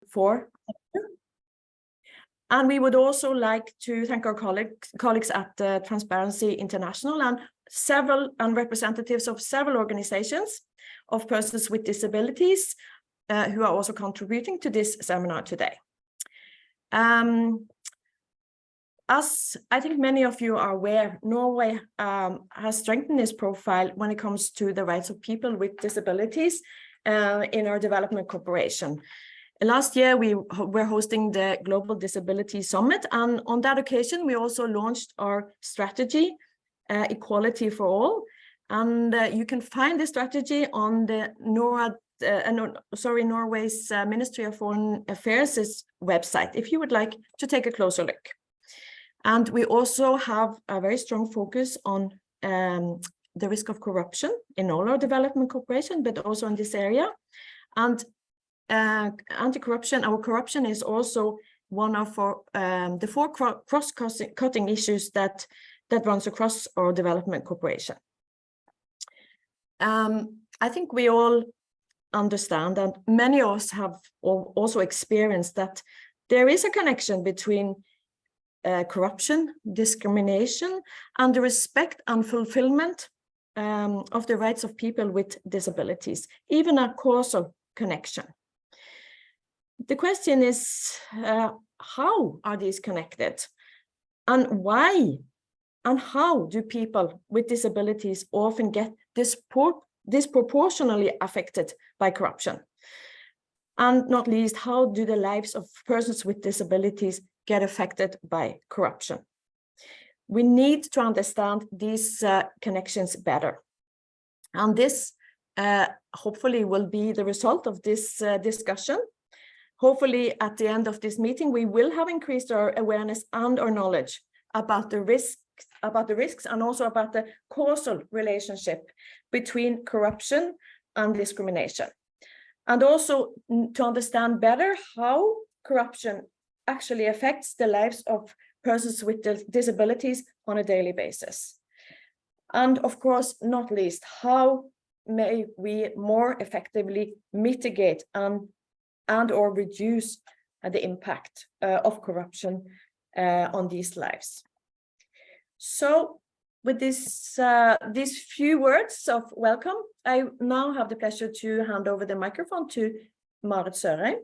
for. And we would also like to thank our colleagues at Transparency International and representatives of several organizations of persons with disabilities who are also contributing to this seminar today. As I think many of you are aware, Norway has strengthened its profile when it comes to the rights of people with disabilities in our development cooperation. Last year, we were hosting the Global Disability Summit, and on that occasion, we also launched our strategy, Equality for All. And you can find the strategy on the Norad, Norway's Ministry of Foreign Affairs' website, if you would like to take a closer look. And we also have a very strong focus on the risk of corruption in all our development cooperation, but also in this area. And anti-corruption, our corruption is also one of the four cross-cutting issues that runs across our development cooperation. I think we all understand, and many of us have also experienced, that there is a connection between corruption, discrimination, and the respect and fulfillment of the rights of people with disabilities, even a causal connection. The question is, how are these connected? And why and how do people with disabilities often get disproportionately affected by corruption? And not least, how do the lives of persons with disabilities get affected by corruption? We need to understand these connections better. And this hopefully will be the result of this discussion. Hopefully, at the end of this meeting, we will have increased our awareness and our knowledge about the risks and also about the causal relationship between corruption and discrimination. And also to understand better how corruption actually affects the lives of persons with disabilities on a daily basis. And of course, not least, how may we more effectively mitigate and or reduce the impact of corruption on these lives. So with these few words of welcome, I now have the pleasure to hand over the microphone to Marit Sørheim,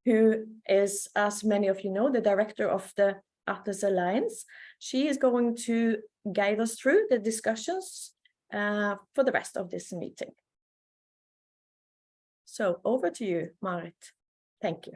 who is, as many of you know, the director of the Atlas Alliance. She is going to guide us through the discussions for the rest of this meeting. So over to you, Marit. Thank you.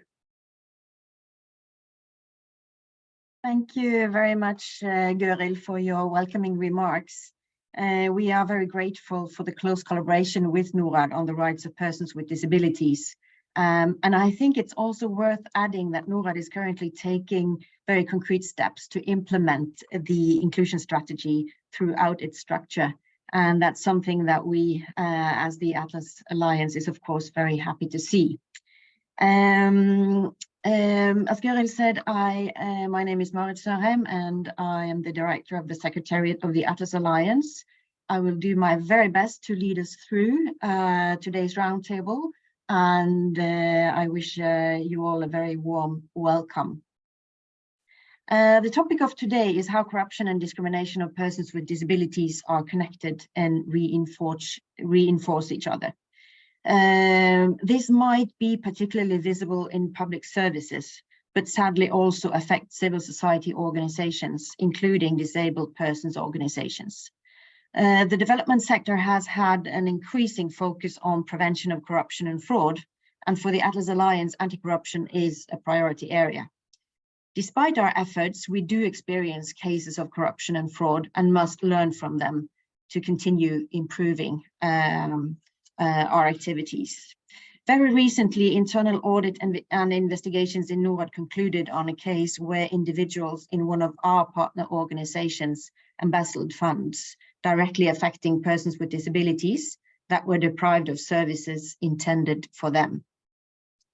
Thank you very much, Gøril, for your welcoming remarks. We are very grateful for the close collaboration with Norad on the rights of persons with disabilities. And I think it's also worth adding that Norad is currently taking very concrete steps to implement the inclusion strategy throughout its structure. And that's something that we, as the Atlas Alliance, is of course very happy to see. As Gøril said, my name is Marit Sørheim, and I am the director of the Secretariat of the Atlas Alliance. I will do my very best to lead us through today's roundtable, and I wish you all a very warm welcome. The topic of today is how corruption and discrimination of persons with disabilities are connected and reinforce each other. This might be particularly visible in public services, but sadly also affect civil society organizations, including disabled persons organizations. The development sector has had an increasing focus on prevention of corruption and fraud, and for the Atlas Alliance, anti-corruption is a priority area. Despite our efforts, we do experience cases of corruption and fraud and must learn from them to continue improving our activities. Very recently, internal audit and investigations in Norad concluded on a case where individuals in one of our partner organizations embezzled funds directly affecting persons with disabilities that were deprived of services intended for them.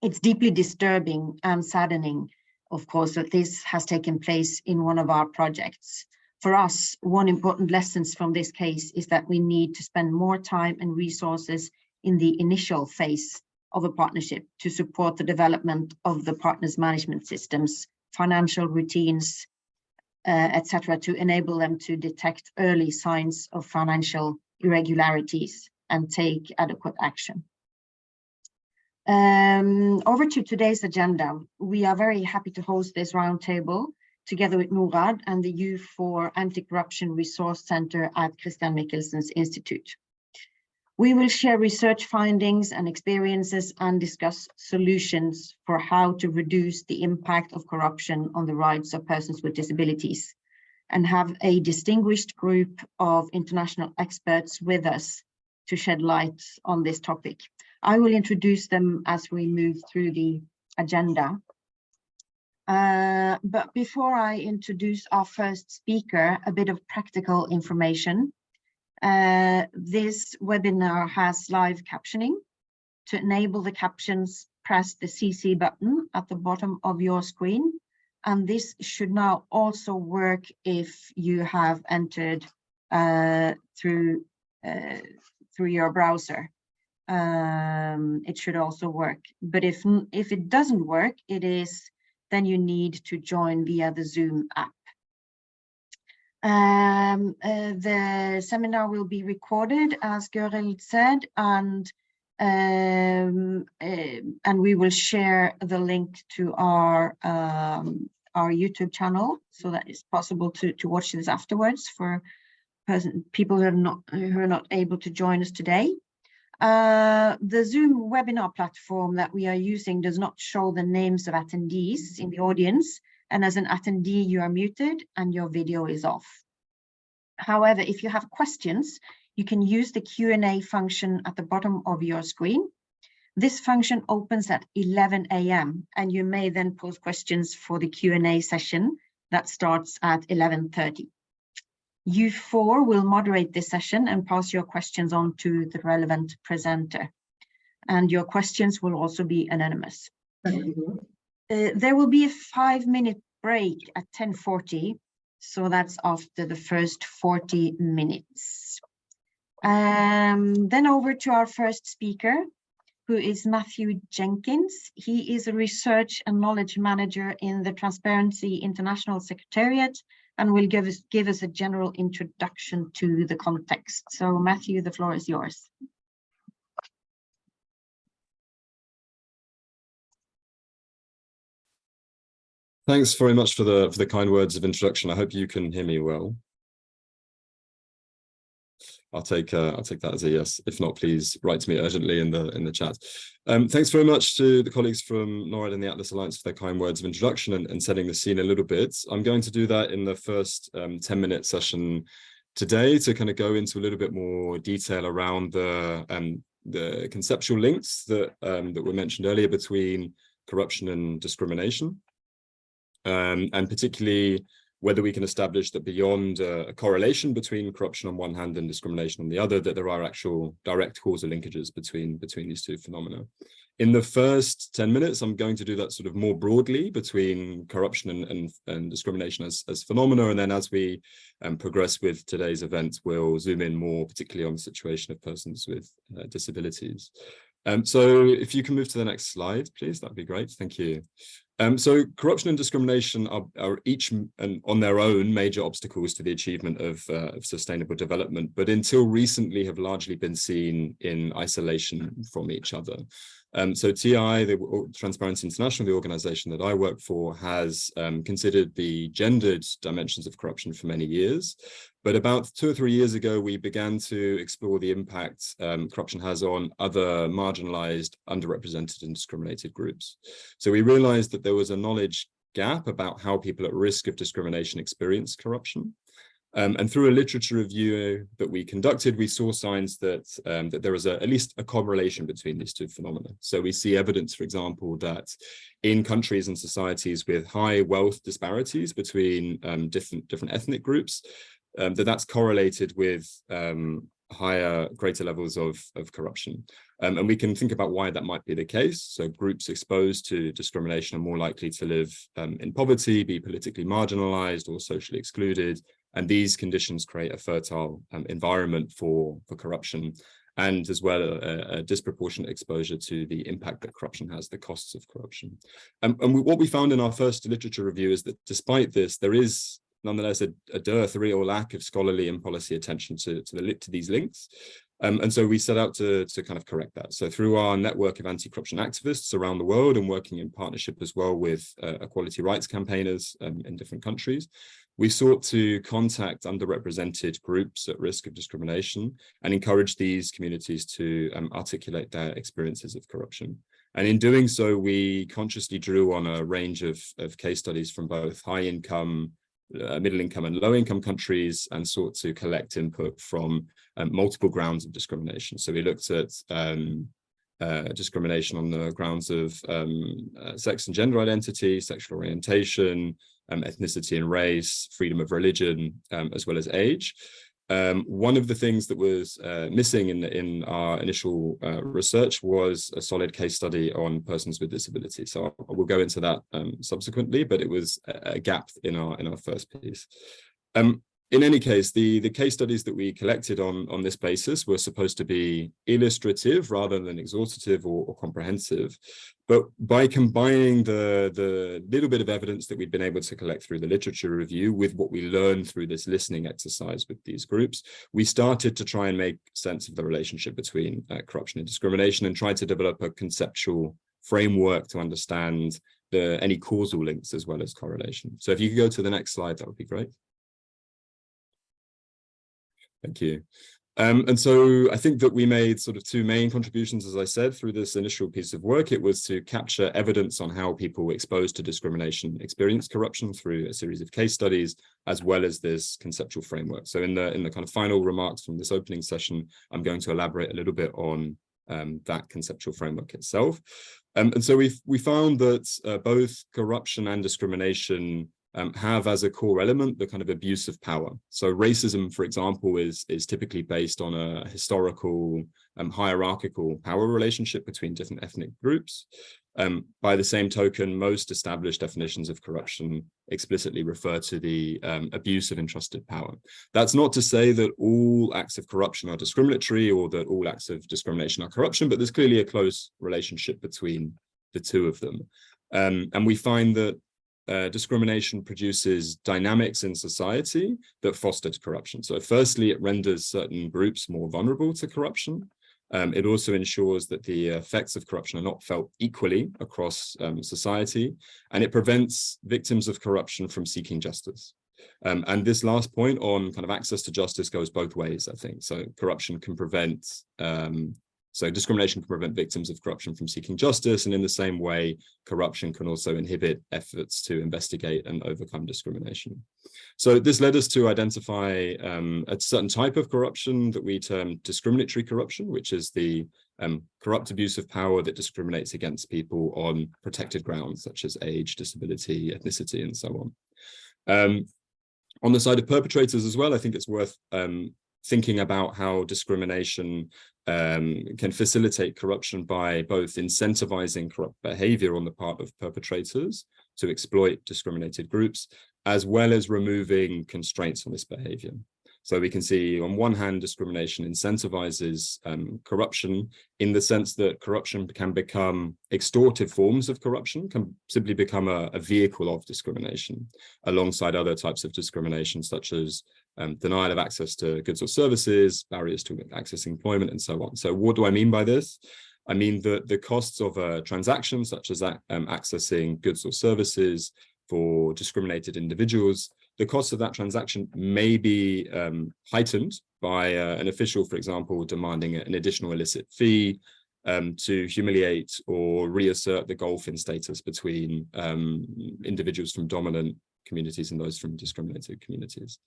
It's deeply disturbing and saddening, of course, that this has taken place in one of our projects. For us, one important lesson from this case is that we need to spend more time and resources in the initial phase of a partnership to support the development of the partners' management systems, financial routines, etc., to enable them to detect early signs of financial irregularities and take adequate action. Over to today's agenda. We are very happy to host this roundtable together with Norad and the U4 Anti-Corruption Resource Center at Christian Michelsen's Institute. We will share research findings and experiences and discuss solutions for how to reduce the impact of corruption on the rights of persons with disabilities, and have a distinguished group of international experts with us to shed light on this topic. I will introduce them as we move through the agenda. But before I introduce our first speaker, a bit of practical information. This webinar has live captioning. To enable the captions, press the CC button at the bottom of your screen. And this should now also work if you have entered through your browser. It should also work. But if it doesn't work, then you need to join via the Zoom app. The seminar will be recorded, as Gøril said, and we will share the link to our YouTube channel, so that it's possible to watch this afterwards for people who are not able to join us today. The Zoom webinar platform that we are using does not show the names of attendees in the audience, and as an attendee you are muted and your video is off. However, if you have questions, you can use the Q&A function at the bottom of your screen. This function opens at 11 a.m. and you may then pose questions for the Q&A session that starts at 11:30. U4 will moderate this session and pass your questions on to the relevant presenter. And your questions will also be anonymous. There will be a 5-minute break at 10:40, so that's after the first 40 minutes. Then over to our first speaker, who is Matthew Jenkins. He is a research and knowledge manager in the Transparency International Secretariat and will give us a general introduction to the context. So Matthew, the floor is yours. Thanks very much for the kind words of introduction. I hope you can hear me well. I'll take that as a yes. If not, please write to me urgently in the chat. Thanks very much to the colleagues from Norad and the Atlas Alliance for their kind words of introduction and setting the scene a little bit. I'm going to do that in the first 10-minute session today to kind of go into a little bit more detail around the conceptual links that were mentioned earlier between corruption and discrimination, and particularly whether we can establish that beyond a correlation between corruption on one hand and discrimination on the other, that there are actual direct causal linkages between these two phenomena. In the first 10 minutes, I'm going to do that sort of more broadly between corruption and discrimination as phenomena. And then as we progress with today's event, we'll zoom in more particularly on the situation of persons with disabilities. So if you can move to the next slide, please, that'd be great. Thank you. So corruption and discrimination are each on their own major obstacles to the achievement of sustainable development, but until recently have largely been seen in isolation from each other. So TI, the Transparency International, the organization that I work for, has considered the gendered dimensions of corruption for many years. But about 2 or 3 years ago, we began to explore the impact corruption has on other marginalized, underrepresented and discriminated groups. So we realized that there was a knowledge gap about how people at risk of discrimination experience corruption. And through a literature review that we conducted, we saw signs that there is at least a correlation between these two phenomena. So we see evidence, for example, that in countries and societies with high wealth disparities between different ethnic groups, that's correlated with greater levels of corruption. And we can think about why that might be the case. So groups exposed to discrimination are more likely to live in poverty, be politically marginalized or socially excluded. And these conditions create a fertile environment for corruption. and as well a disproportionate exposure to the impact that corruption has, the costs of corruption. And what we found in our first literature review is that despite this, there is nonetheless a dearth or lack of scholarly and policy attention to these links. And so we set out to kind of correct that. So through our network of anti-corruption activists around the world and working in partnership as well with equality rights campaigners in different countries, we sought to contact underrepresented groups at risk of discrimination and encourage these communities to articulate their experiences of corruption. And in doing so, we consciously drew on a range of case studies from both high-income, middle-income and low-income countries, and sought to collect input from multiple grounds of discrimination. So we looked at discrimination on the grounds of sex and gender identity, sexual orientation, ethnicity and race, freedom of religion, as well as age. One of the things that was missing in our initial research was a solid case study on persons with disabilities. So I will go into that subsequently, but it was a gap in our first piece. In any case, the case studies that we collected on this basis were supposed to be illustrative rather than exhaustive or comprehensive. But by combining the little bit of evidence that we'd been able to collect through the literature review with what we learned through this listening exercise with these groups, we started to try and make sense of the relationship between corruption and discrimination, and tried to develop a conceptual framework to understand any causal links as well as correlation. So if you could go to the next slide, that would be great. Thank you. And so I think that we made sort of two main contributions, as I said, through this initial piece of work. It was to capture evidence on how people exposed to discrimination experience corruption through a series of case studies, as well as this conceptual framework. So in the kind of final remarks from this opening session, I'm going to elaborate a little bit on that conceptual framework itself. And so we found that both corruption and discrimination have as a core element the kind of abuse of power. So racism, for example, is typically based on a historical hierarchical power relationship between different ethnic groups. By the same token, most established definitions of corruption explicitly refer to the abuse of entrusted power. That's not to say that all acts of corruption are discriminatory or that all acts of discrimination are corruption, but there's clearly a close relationship between the two of them. And we find that discrimination produces dynamics in society that fostered corruption. So firstly, it renders certain groups more vulnerable to corruption. It also ensures that the effects of corruption are not felt equally across society, and it prevents victims of corruption from seeking justice. And this last point on kind of access to justice goes both ways, I think. So corruption can prevent So discrimination can prevent victims of corruption from seeking justice, and in the same way, corruption can also inhibit efforts to investigate and overcome discrimination. So this led us to identify a certain type of corruption that we term discriminatory corruption, which is the corrupt abuse of power that discriminates against people on protected grounds, such as age, disability, ethnicity, and so on. On the side of perpetrators as well, I think it's worth thinking about how discrimination can facilitate corruption by both incentivizing corrupt behavior on the part of perpetrators to exploit discriminated groups, as well as removing constraints on this behavior. So we can see on one hand, discrimination incentivizes corruption in the sense that corruption can become extortive forms of corruption, can simply become a vehicle of discrimination alongside other types of discrimination, such as denial of access to goods or services, barriers to accessing employment, and so on. So what do I mean by this? I mean that the costs of a transaction, such as accessing goods or services for discriminated individuals, the cost of that transaction may be heightened by an official, for example, demanding an additional illicit fee to humiliate or reassert the gulf in status between individuals from dominant communities and those from discriminated communities.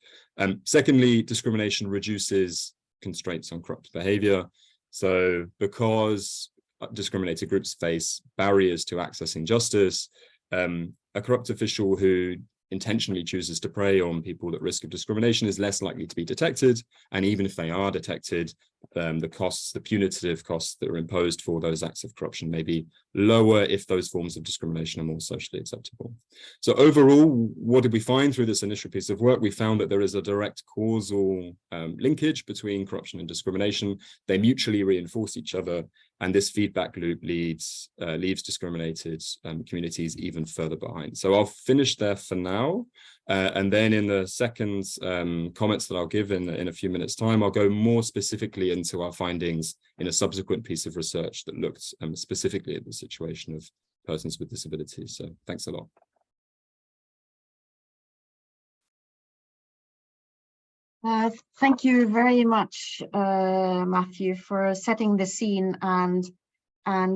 Secondly, discrimination reduces constraints on corrupt behavior. So because discriminated groups face barriers to accessing justice, a corrupt official who intentionally chooses to prey on people at risk of discrimination is less likely to be detected. And even if they are detected, the costs, the punitive costs that are imposed for those acts of corruption may be lower if those forms of discrimination are more socially acceptable. So overall, what did we find through this initial piece of work? We found that there is a direct causal linkage between corruption and discrimination. They mutually reinforce each other, and this feedback loop leaves discriminated communities even further behind. So I'll finish there for now. And then in the second comments that I'll give in a few minutes' time, I'll go more specifically into our findings in a subsequent piece of research that looked specifically at the situation of persons with disabilities. So thanks a lot. Thank you very much, Matthew, for setting the scene and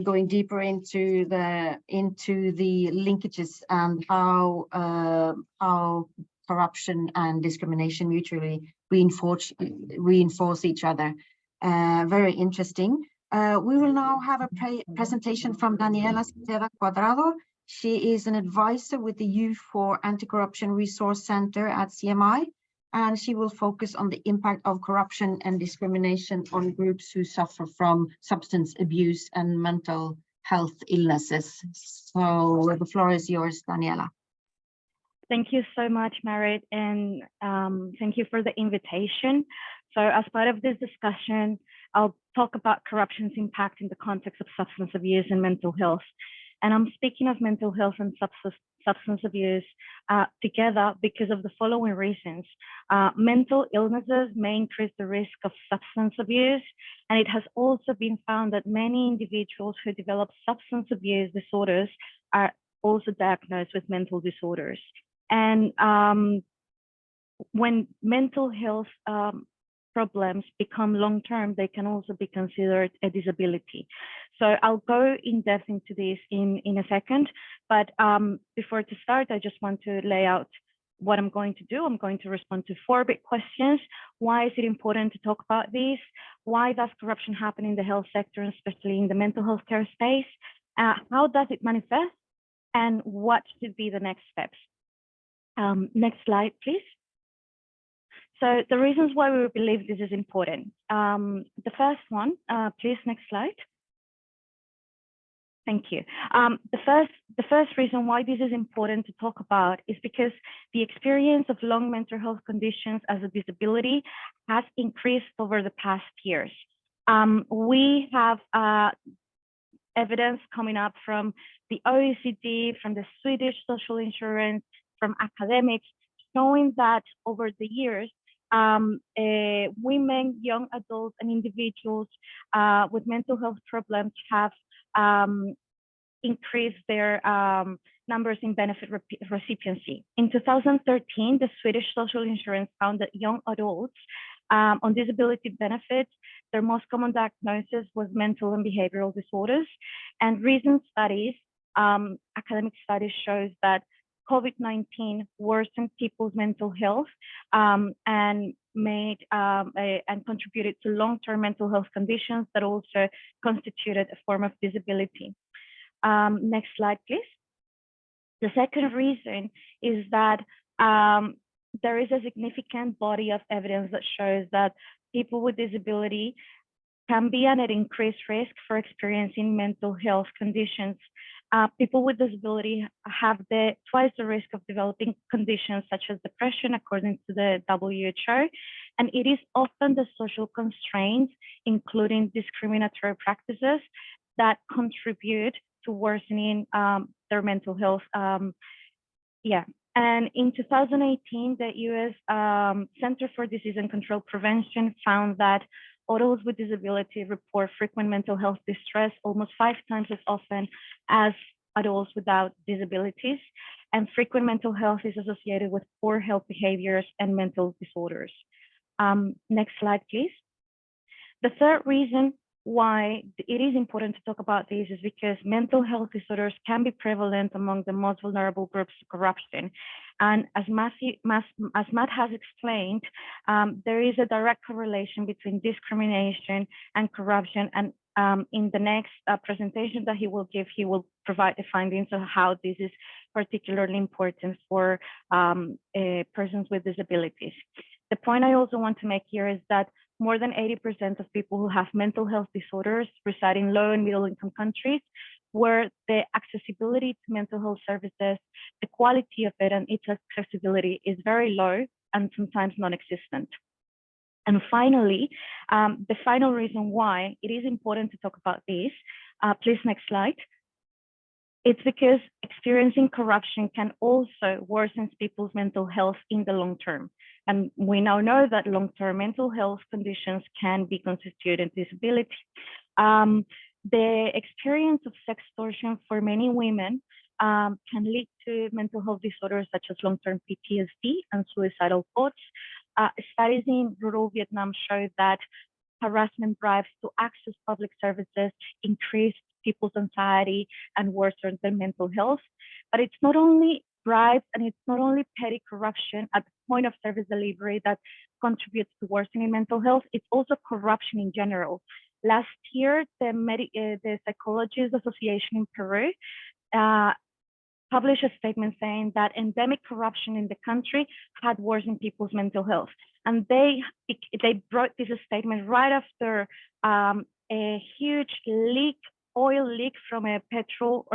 going deeper into the linkages and how corruption and discrimination mutually reinforce each other. Very interesting. We will now have a presentation from Daniela Quadrado. She is an advisor with the Youth for Anti-Corruption Resource Center at CMI, and she will focus on the impact of corruption and discrimination on groups who suffer from substance abuse and mental health illnesses. So the floor is yours, Daniela. Thank you so much, Merit, and thank you for the invitation. So as part of this discussion, I'll talk about corruption's impact in the context of substance abuse and mental health. And I'm speaking of mental health and substance abuse together because of the following reasons. Mental illnesses may increase the risk of substance abuse, and it has also been found that many individuals who develop substance abuse disorders are also diagnosed with mental disorders. And when mental health problems become long-term, they can also be considered a disability. So I'll go in depth into this in a second, but before to start, I just want to lay out what I'm going to do. I'm going to respond to 4 big questions. Why is it important to talk about this? Why does corruption happen in the health sector, especially in the mental health care space? How does it manifest? And what should be the next steps? Next slide, please. So the reasons why we believe this is important. The first one, please, next slide. Thank you. The first reason why this is important to talk about is because the experience of long mental health conditions as a disability has increased over the past years. We have evidence coming up from the OECD, from the Swedish social insurance, from academics, showing that over the years, women, young adults, and individuals with mental health problems have increased their numbers in benefit recipiency. In 2013, the Swedish social insurance found that young adults on disability benefits, their most common diagnosis was mental and behavioral disorders. And recent studies, academic studies, shows that COVID-19 worsened people's mental health and made and contributed to long-term mental health conditions that also constituted a form of disability. Next slide, please. The second reason is that there is a significant body of evidence that shows that people with disability can be at an increased risk for experiencing mental health conditions. People with disability have twice the risk of developing conditions such as depression, according to the WHO, and it is often the social constraints, including discriminatory practices, that contribute to worsening their mental health. And in 2018, the US Center for Disease and Control Prevention found that adults with disability report frequent mental health distress almost 5 times as often as adults without disabilities. And frequent mental health is associated with poor health behaviors and mental disorders. Next slide, please. The third reason why it is important to talk about this is because mental health disorders can be prevalent among the most vulnerable groups to corruption. And as Matt has explained, there is a direct correlation between discrimination and corruption. And in the next presentation that he will give, he will provide the findings of how this is particularly important for persons with disabilities. The point I also want to make here is that more than 80% of people who have mental health disorders reside in low and middle income countries, where the accessibility to mental health services, the quality of it and its accessibility is very low and sometimes non-existent. And finally, the final reason why it is important to talk about this, please next slide. It's because experiencing corruption can also worsen people's mental health in the long term. And we now know that long-term mental health conditions can be constituted disability. The experience of sextortion for many women can lead to mental health disorders such as long-term PTSD and suicidal thoughts. Studies in rural Vietnam show that harassment bribes to access public services increase people's anxiety and worsen their mental health. But it's not only bribes and it's not only petty corruption at the point of service delivery that contributes to worsening mental health, it's also corruption in general. Last year, the Psychologists Association in Peru published a statement saying that endemic corruption in the country had worsened people's mental health. And they brought this statement right after a huge oil leak from a petrol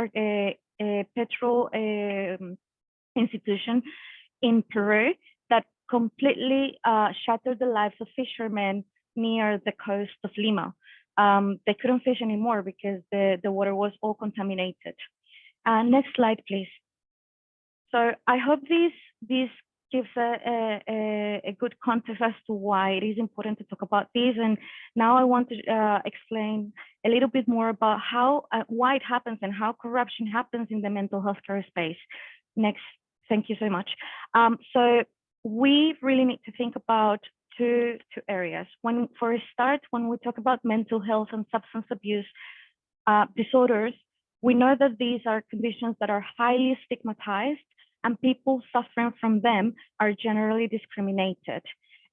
institution in Peru that completely shattered the lives of fishermen near the coast of Lima. They couldn't fish anymore because the water was all contaminated. Next slide, please. So I hope this gives a good context as to why it is important to talk about this. And now I want to explain a little bit more about why it happens and how corruption happens in the mental health care space. Next, thank you so much. So we really need to think about two areas. For a start, when we talk about mental health and substance abuse disorders, we know that these are conditions that are highly stigmatized and people suffering from them are generally discriminated.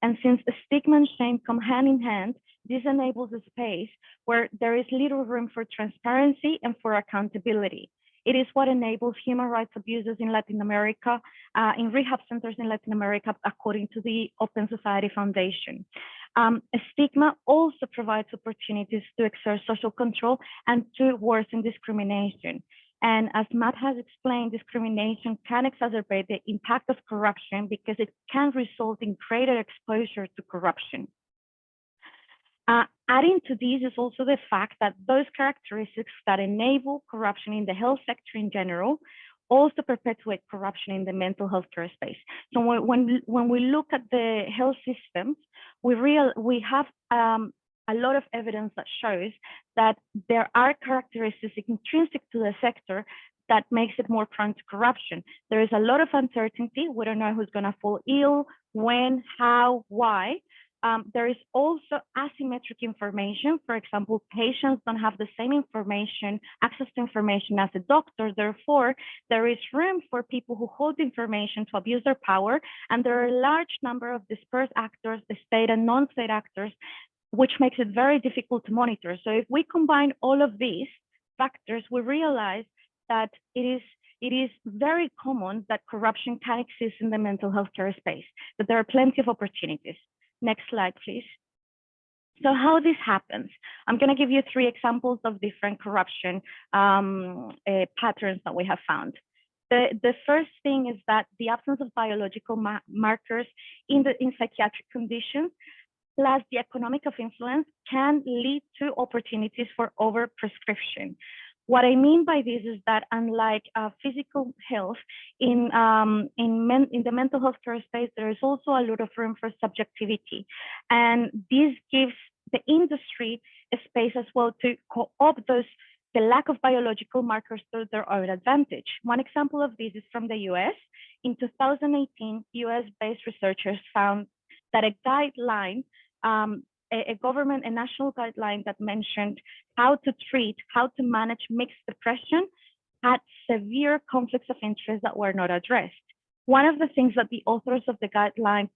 And since the stigma and shame come hand in hand, this enables a space where there is little room for transparency and for accountability. It is what enables human rights abuses in Latin America, in rehab centers in Latin America, according to the Open Society Foundation. A stigma also provides opportunities to exert social control and to worsen discrimination. And as Matt has explained, discrimination can exacerbate the impact of corruption because it can result in greater exposure to corruption. Adding to this is also the fact that those characteristics that enable corruption in the health sector in general also perpetuate corruption in the mental health care space. So when we look at the health systems, we have a lot of evidence that shows that there are characteristics intrinsic to the sector that makes it more prone to corruption. There is a lot of uncertainty. We don't know who's going to fall ill, when, how, why. There is also asymmetric information. For example, patients don't have the same information, access to information as a doctor. Therefore, there is room for people who hold information to abuse their power. And there are a large number of dispersed actors, the state and non-state actors, which makes it very difficult to monitor. So if we combine all of these factors, we realize that it is very common that corruption can exist in the mental health care space, but there are plenty of opportunities. Next slide, please. So how this happens, I'm going to give you 3 examples of different corruption patterns that we have found. The first thing is that the absence of biological markers in psychiatric conditions, plus the economic of influence, can lead to opportunities for overprescription. What I mean by this is that unlike physical health, in the mental health care space, there is also a lot of room for subjectivity. And this gives the industry a space as well to co-opt the lack of biological markers to their own advantage. One example of this is from the US. In 2018, US-based researchers found that a guideline, a national guideline that mentioned how to manage mixed depression had severe conflicts of interest that were not addressed. One of the things that the authors of the guideline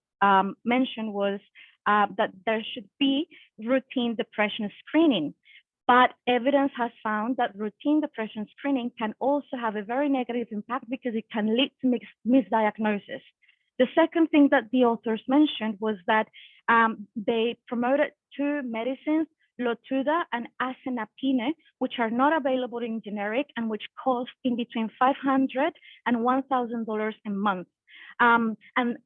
mentioned was that there should be routine depression screening. But evidence has found that routine depression screening can also have a very negative impact because it can lead to misdiagnosis. The second thing that the authors mentioned was that they promoted two medicines, Lotuda and Asenapine, which are not available in generic and which cost in between $500 and $1,000 a month. And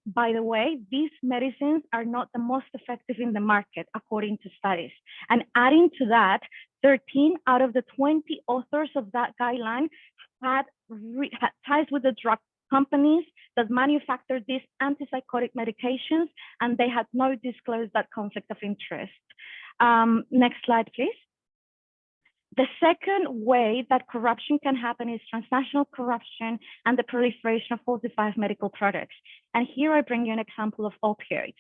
by the way, these medicines are not the most effective in the market, according to studies. And adding to that, 13 out of the 20 authors of that guideline had ties with the drug companies that manufactured these antipsychotic medications, and they had not disclosed that conflict of interest. Next slide, please. The second way that corruption can happen is transnational corruption and the proliferation of falsified medical products. And here I bring you an example of opioids.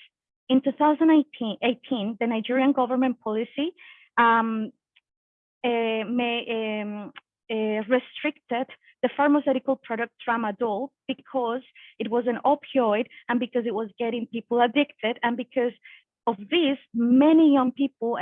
In 2018, the Nigerian government policy restricted the pharmaceutical product tramadol because it was an opioid and because it was getting people addicted, and because of this, many young people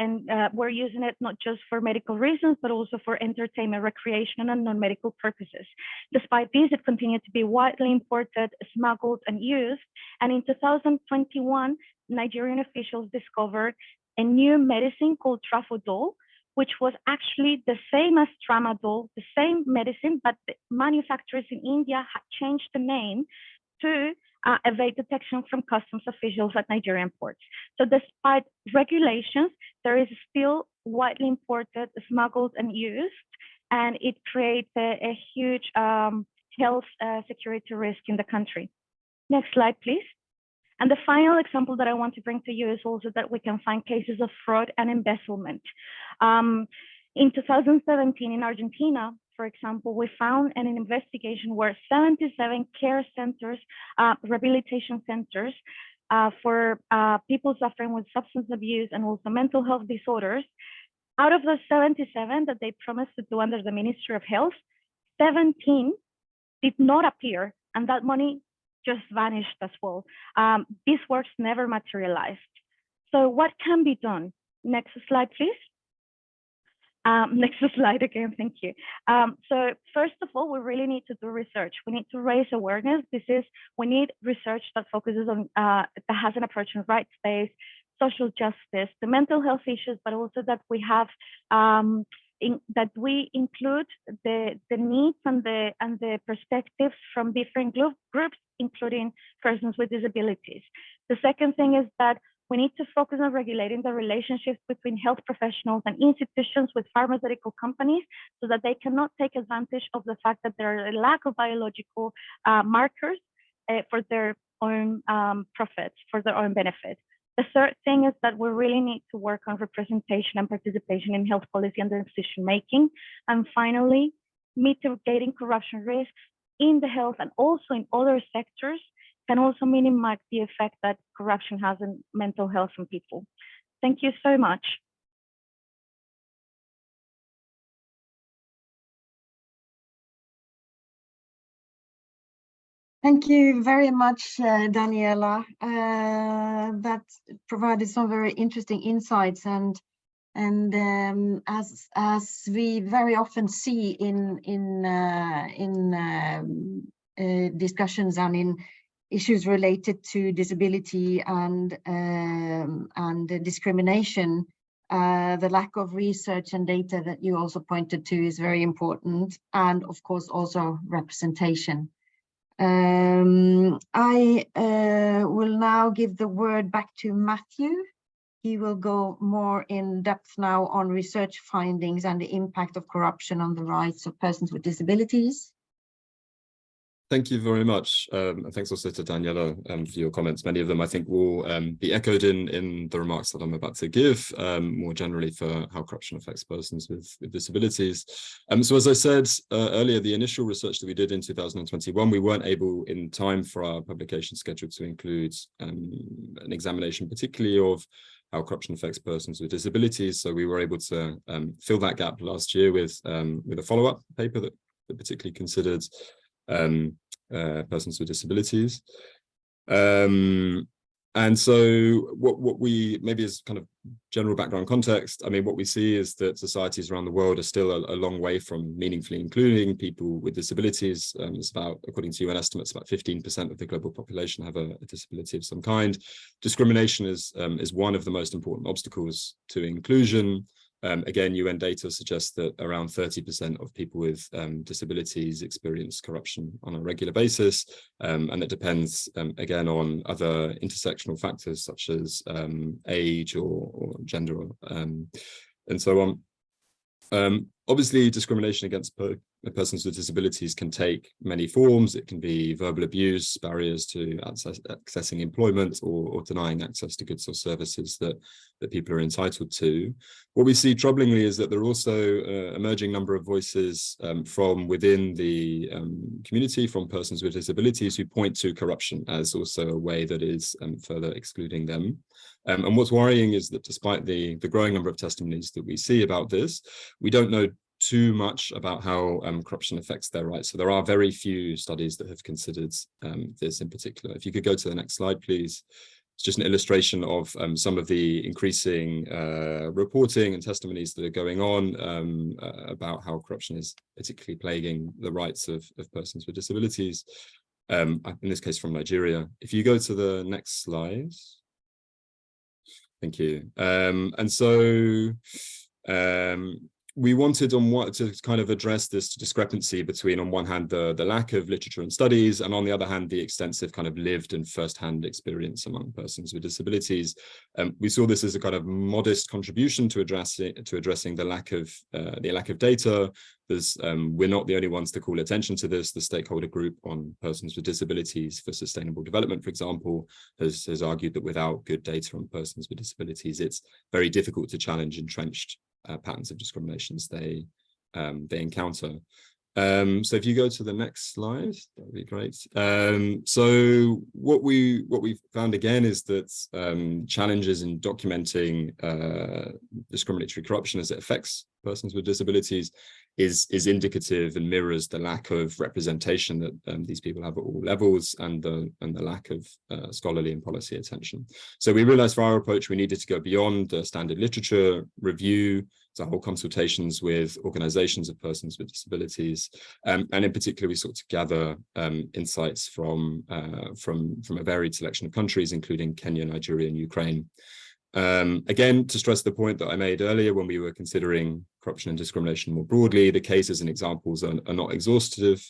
were using it not just for medical reasons, but also for entertainment, recreation, and non-medical purposes. Despite this, it continued to be widely imported, smuggled, and used. And in 2021, Nigerian officials discovered a new medicine called Trafodol, which was actually the same as tramadol, the same medicine, but the manufacturers in India had changed the name to evade detection from customs officials at Nigerian ports. So despite regulations, there is still widely imported, smuggled, and used, and it creates a huge health security risk in the country. Next slide, please. And the final example that I want to bring to you is also that we can find cases of fraud and embezzlement. In 2017 in Argentina, for example, we found in an investigation where 77 care centers, rehabilitation centers for people suffering with substance abuse and also mental health disorders, out of those 77 that they promised to do under the Ministry of Health, 17 did not appear, and that money just vanished as well. These works never materialized. So what can be done? Next slide, please. Next slide again, thank you. So first of all, we really need to do research. We need to raise awareness. We need research that focuses on, that has an approach on rights-based, social justice, the mental health issues, but also that we have, that we include the needs and the perspectives from different groups, including persons with disabilities. The second thing is that we need to focus on regulating the relationships between health professionals and institutions with pharmaceutical companies so that they cannot take advantage of the fact that there are a lack of biological markers for their own profits, for their own benefit. The third thing is that we really need to work on representation and participation in health policy and decision making. And finally, mitigating corruption risks in the health and also in other sectors can also minimize the effect that corruption has on mental health on people. Thank you so much. Thank you very much, Daniela. That provided some very interesting insights, and as we very often see in discussions and in issues related to disability and discrimination, the lack of research and data that you also pointed to is very important, and of course also representation. I will now give the word back to Matthew. He will go more in depth now on research findings and the impact of corruption on the rights of persons with disabilities. Thank you very much. And thanks also to Daniela for your comments. Many of them, I think, will be echoed in the remarks that I'm about to give, more generally for how corruption affects persons with disabilities. So as I said earlier, the initial research that we did in 2021, we weren't able in time for our publication schedule to include an examination, particularly of how corruption affects persons with disabilities. So we were able to fill that gap last year with a follow-up paper that particularly considered persons with disabilities. And so what we, maybe as kind of general background context, I mean, what we see is that societies around the world are still a long way from meaningfully including people with disabilities. It's about, according to UN estimates, about 15% of the global population have a disability of some kind. Discrimination is one of the most important obstacles to inclusion. Again, UN data suggests that around 30% of people with disabilities experience corruption on a regular basis, and it depends, again, on other intersectional factors such as age or gender, and so on. Obviously, discrimination against persons with disabilities can take many forms. It can be verbal abuse, barriers to accessing employment, or denying access to goods or services that people are entitled to. What we see troublingly is that there are also an emerging number of voices from within the community, from persons with disabilities, who point to corruption as also a way that is further excluding them. And what's worrying is that despite the growing number of testimonies that we see about this, we don't know too much about how corruption affects their rights. So there are very few studies that have considered this in particular. If you could go to the next slide, please. It's just an illustration of some of the increasing reporting and testimonies that are going on about how corruption is particularly plaguing the rights of persons with disabilities, in this case from Nigeria. If you go to the next slide. Thank you. And so we wanted to kind of address this discrepancy between, on one hand, the lack of literature and studies, and on the other hand, the extensive kind of lived and first-hand experience among persons with disabilities. We saw this as a kind of modest contribution to addressing the lack of data. We're not the only ones to call attention to this. The stakeholder group on persons with disabilities for sustainable development, for example, has argued that without good data on persons with disabilities, it's very difficult to challenge entrenched patterns of discriminations they encounter. So if you go to the next slide, that would be great. So what we found again is that challenges in documenting discriminatory corruption as it affects persons with disabilities is indicative and mirrors the lack of representation that these people have at all levels, and the lack of scholarly and policy attention. So we realized for our approach we needed to go beyond the standard literature review to whole consultations with organizations of persons with disabilities, and in particular we sought to gather insights from a varied selection of countries, including Kenya, Nigeria, and Ukraine. Again, to stress the point that I made earlier when we were considering corruption and discrimination more broadly, the cases and examples are not exhaustive.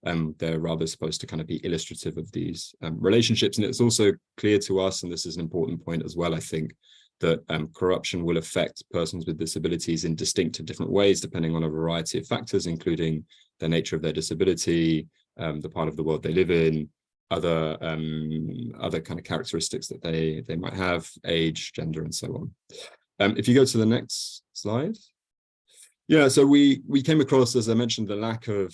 They're rather supposed to kind of be illustrative of these relationships. And it's also clear to us, and this is an important point as well, I think, that corruption will affect persons with disabilities in distinct and different ways, depending on a variety of factors, including the nature of their disability, the part of the world they live in, other kind of characteristics that they might have, age, gender, and so on. If you go to the next slide. Yeah, so we came across, as I mentioned, a lack of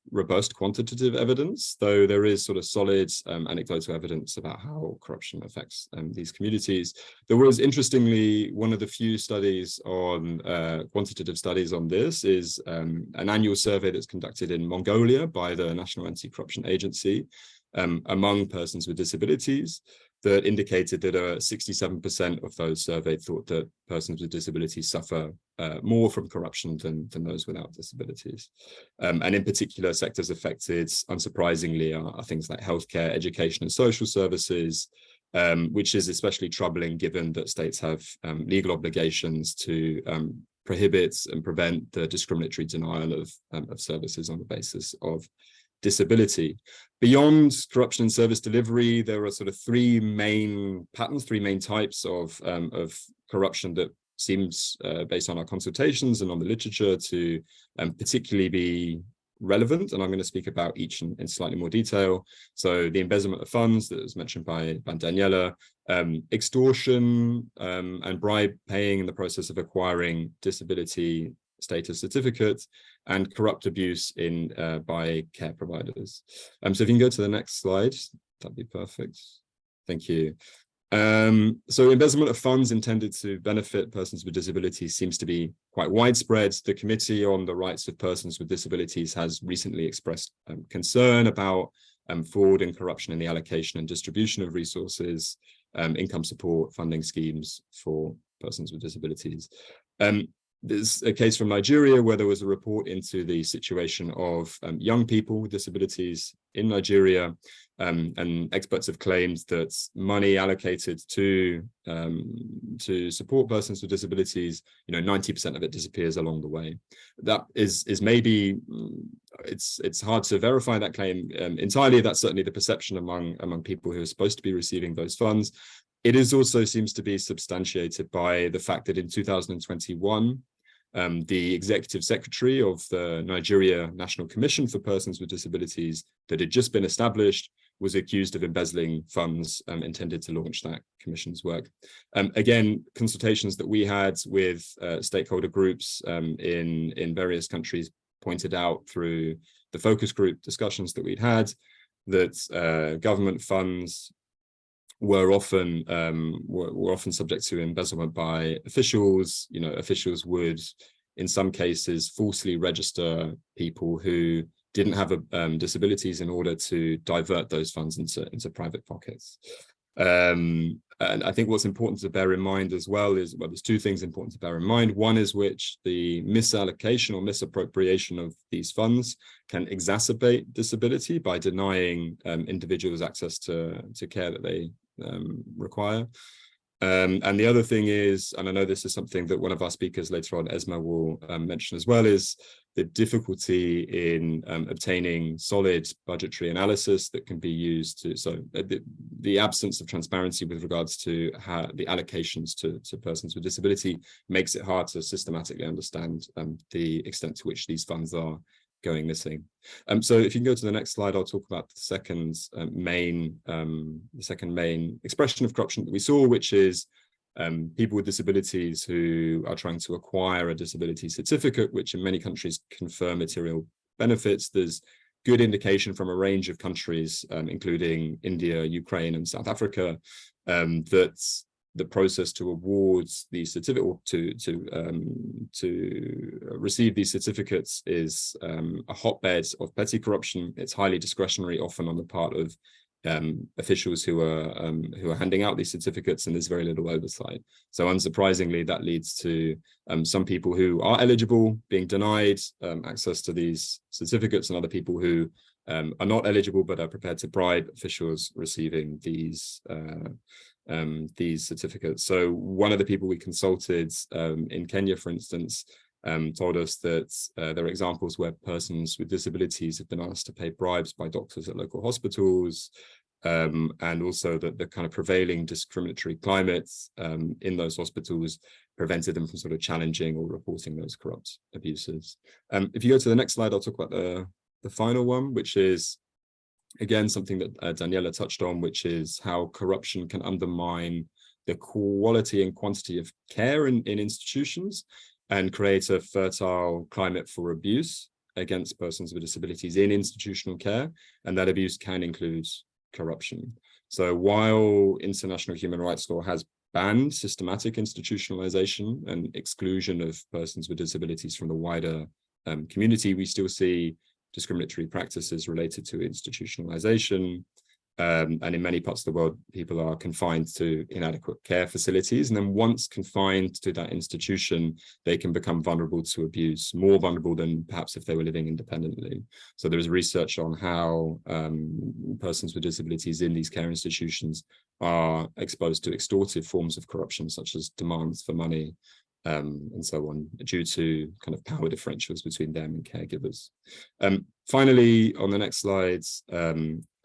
robust quantitative evidence, though there is sort of solid anecdotal evidence about how corruption affects these communities. There was, interestingly, one of the few studies on quantitative studies on this is an annual survey that's conducted in Mongolia by the National Anti-Corruption Agency among persons with disabilities, that indicated that 67% of those surveyed thought that persons with disabilities suffer more from corruption than those without disabilities. And in particular, sectors affected, unsurprisingly, are things like healthcare, education, and social services, which is especially troubling given that states have legal obligations to prohibit and prevent the discriminatory denial of services on the basis of disability. Beyond corruption in service delivery, there are sort of three main patterns, three main types of corruption that seems, based on our consultations and on the literature, to particularly be relevant. And I'm going to speak about each in slightly more detail. So the embezzlement of funds that was mentioned by Daniela, extortion and bribe paying in the process of acquiring disability status certificates, and corrupt abuse by care providers. So if you can go to the next slide, that'd be perfect. Thank you. So embezzlement of funds intended to benefit persons with disabilities seems to be quite widespread. The Committee on the Rights of Persons with Disabilities has recently expressed concern about fraud and corruption in the allocation and distribution of resources, income support, funding schemes for persons with disabilities. There's a case from Nigeria where there was a report into the situation of young people with disabilities in Nigeria, and experts have claimed that money allocated to support persons with disabilities, 90% of it disappears along the way. That is maybe, it's hard to verify that claim entirely. That's certainly the perception among people who are supposed to be receiving those funds. It is also seems to be substantiated by the fact that in 2021, the executive secretary of the Nigeria National Commission for Persons with Disabilities that had just been established was accused of embezzling funds intended to launch that commission's work. Again, consultations that we had with stakeholder groups in various countries pointed out through the focus group discussions that we'd had that government funds were often subject to embezzlement by officials. Officials would, in some cases, falsely register people who didn't have disabilities in order to divert those funds into private pockets. And I think what's important to bear in mind as well is, well, there's two things important to bear in mind. One is which the misallocation or misappropriation of these funds can exacerbate disability by denying individuals access to care that they require. And the other thing is, and I know this is something that one of our speakers later on, Esma, will mention as well, is the difficulty in obtaining solid budgetary analysis that can be used to, the absence of transparency with regards to how the allocations to persons with disability makes it hard to systematically understand the extent to which these funds are going missing. So if you can go to the next slide, I'll talk about the second main expression of corruption that we saw, which is people with disabilities who are trying to acquire a disability certificate, which in many countries confer material benefits. There's good indication from a range of countries, including India, Ukraine, and South Africa, that the process to award the certificate or to receive these certificates is a hotbed of petty corruption. It's highly discretionary, often on the part of officials who are handing out these certificates, and there's very little oversight. So unsurprisingly, that leads to some people who are eligible being denied access to these certificates, and other people who are not eligible but are prepared to bribe officials receiving these certificates. So one of the people we consulted in Kenya, for instance, told us that there are examples where persons with disabilities have been asked to pay bribes by doctors at local hospitals, and also that the kind of prevailing discriminatory climate in those hospitals prevented them from sort of challenging or reporting those corrupt abuses. If you go to the next slide, I'll talk about the final one, which is, again, something that Daniela touched on, which is how corruption can undermine the quality and quantity of care in institutions and create a fertile climate for abuse against persons with disabilities in institutional care. And that abuse can include corruption. So while international human rights law has banned systematic institutionalization and exclusion of persons with disabilities from the wider community, we still see discriminatory practices related to institutionalization. And in many parts of the world, people are confined to inadequate care facilities. And then once confined to that institution, they can become vulnerable to abuse, more vulnerable than perhaps if they were living independently. So there is research on how persons with disabilities in these care institutions are exposed to extortive forms of corruption, such as demands for money, and so on, due to kind of power differentials between them and caregivers. Finally, on the next slides,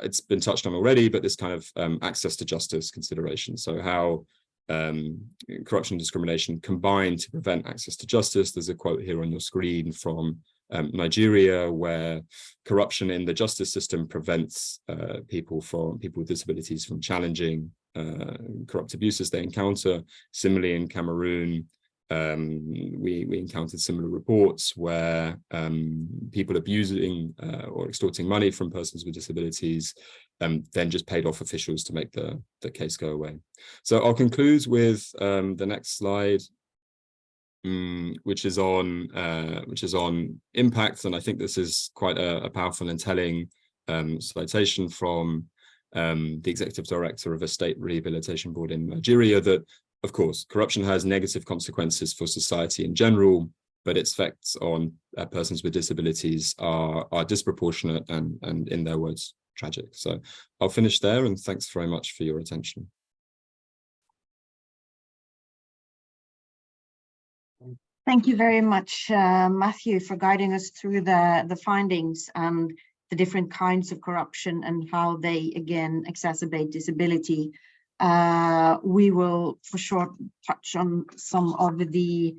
it's been touched on already, but this kind of access to justice consideration. So how corruption and discrimination combine to prevent access to justice. There's a quote here on your screen from Nigeria, where corruption in the justice system prevents people with disabilities from challenging corrupt abuses they encounter. Similarly, in Cameroon, we encountered similar reports where people abusing or extorting money from persons with disabilities then just paid off officials to make the case go away. So I'll conclude with the next slide, which is on impact, and I think this is quite a powerful and telling citation from the executive director of a state rehabilitation board in Nigeria that, of course, corruption has negative consequences for society in general, but its effects on persons with disabilities are disproportionate and, in their words, tragic. So I'll finish there, and thanks very much for your attention. Thank you very much, Matthew, for guiding us through the findings and the different kinds of corruption and how they, again, exacerbate disability. We will for sure touch on some of the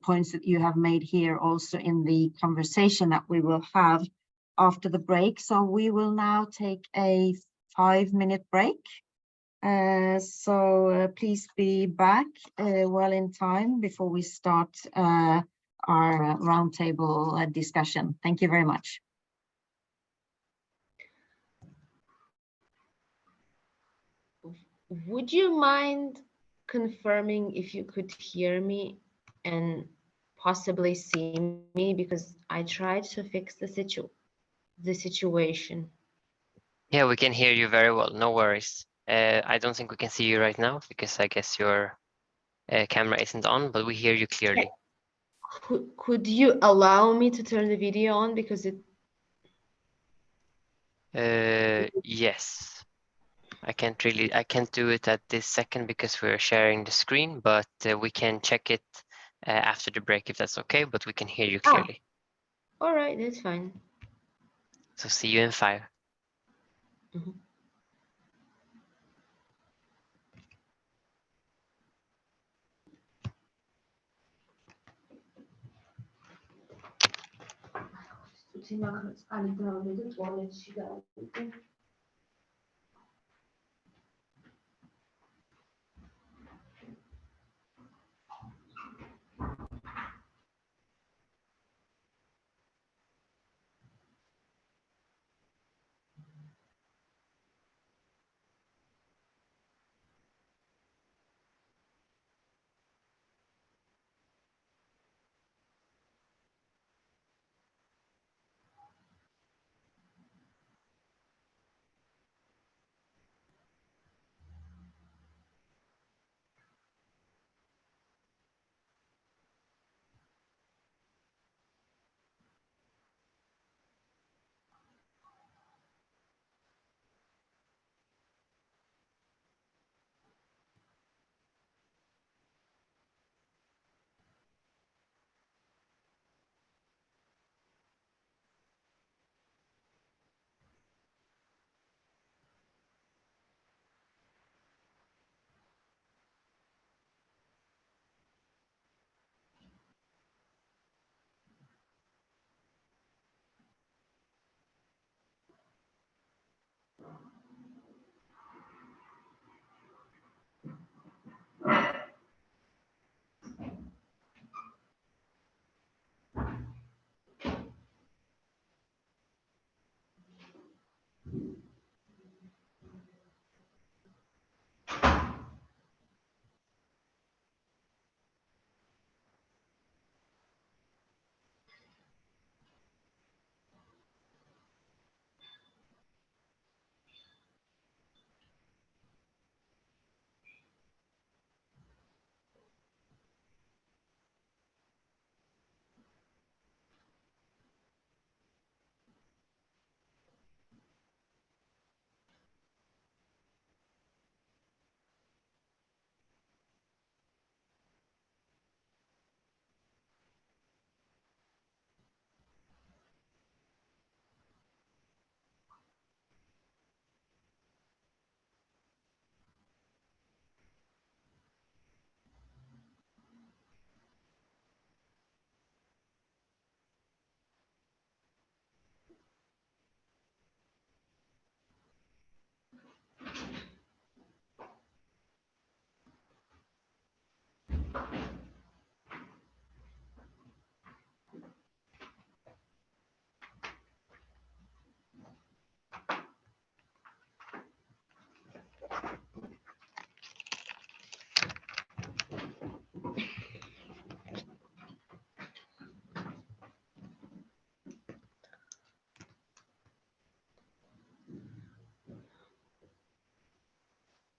points that you have made here also in the conversation that we will have after the break. So we will now take a 5-minute break. Please be back well in time before we start our roundtable discussion. Thank you very much. Would you mind confirming if you could hear me and possibly see me, because I tried to fix the situation. Yeah, we can hear you very well. No worries. I don't think we can see you right now because I guess your camera isn't on, but we hear you clearly. Could you allow me to turn the video on, because it... Yes. I can't do it at this second because we're sharing the screen, but we can check it after the break if that's okay, but we can hear you clearly. All right, that's fine. So see you in 5. Mm-hmm.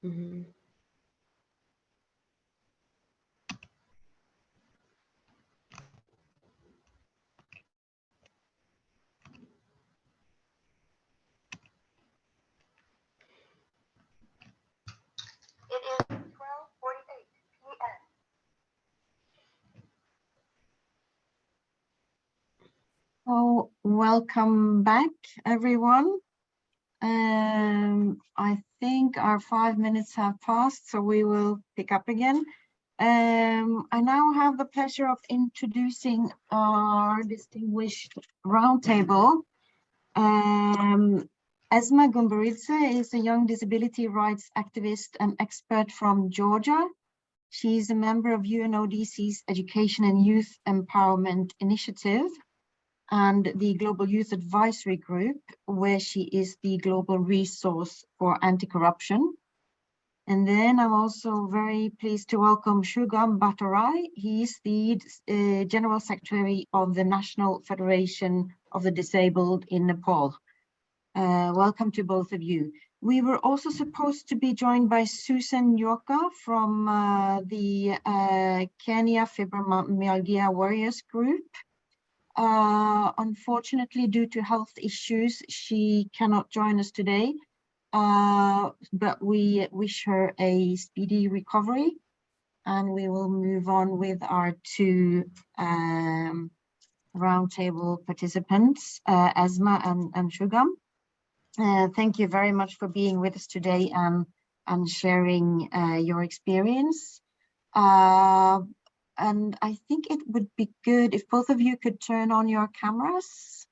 Mhm. It is 12:48 p.m. Oh, welcome back, everyone. I think our 5 minutes have passed, so we will pick up again. I now have the pleasure of introducing our distinguished roundtable. Esma Gumbaridze is a young disability rights activist and expert from Georgia. She's a member of UNODC's Education and Youth Empowerment Initiative and the Global Youth Advisory Group, where she is the global resource for anti-corruption. And then I'm also very pleased to welcome Shugam Bhattarai. He's the General Secretary of the National Federation of the Disabled in Nepal. Welcome to both of you. We were also supposed to be joined by Susan Nyoka from the Kenya Fibromyalgia Warriors Group. Unfortunately, due to health issues, she cannot join us today, but we wish her a speedy recovery, and we will move on with our two roundtable participants, Esma and Shugam. Thank you very much for being with us today and sharing your experience. And I think it would be good if both of you could turn on your cameras.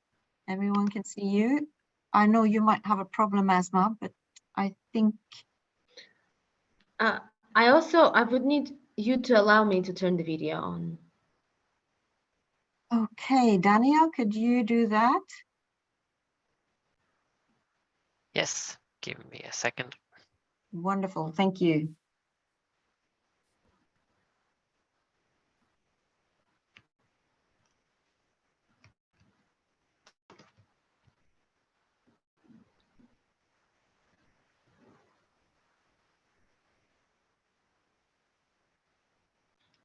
Everyone can see you. I know you might have a problem, Esma, but I think... I would need you to allow me to turn the video on. Okay, Daniel, could you do that? Yes, give me a second. Wonderful, thank you.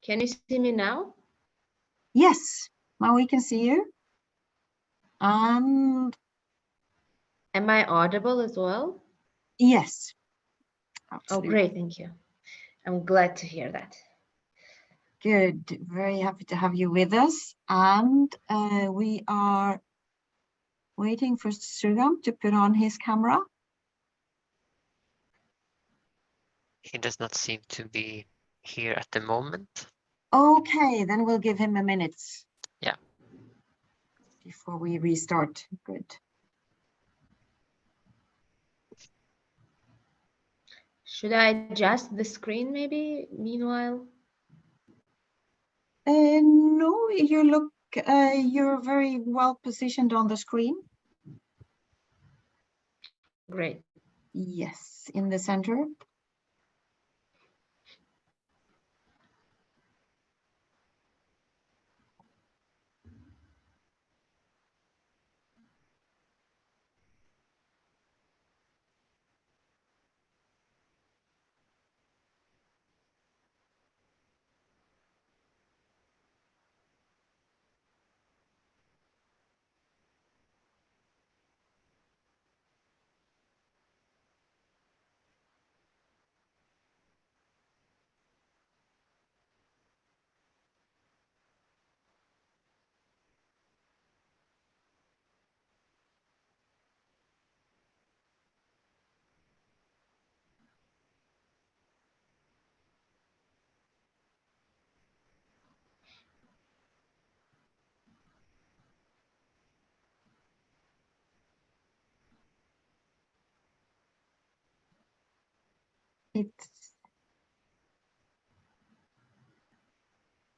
Can you see me now? Yes, now we can see you. And Am I audible as well? yes. Oh, Absolutely. great, thank you. I'm glad to hear that. Good, very happy to have you with us. And we are waiting for Shugam to put on his camera. He does not seem to be here at the moment. Okay, then we'll give him a minute. Yeah. Before we restart. Good. Should I adjust the screen maybe meanwhile? No, you look, you're very well positioned on the screen. Great. Yes, in the center.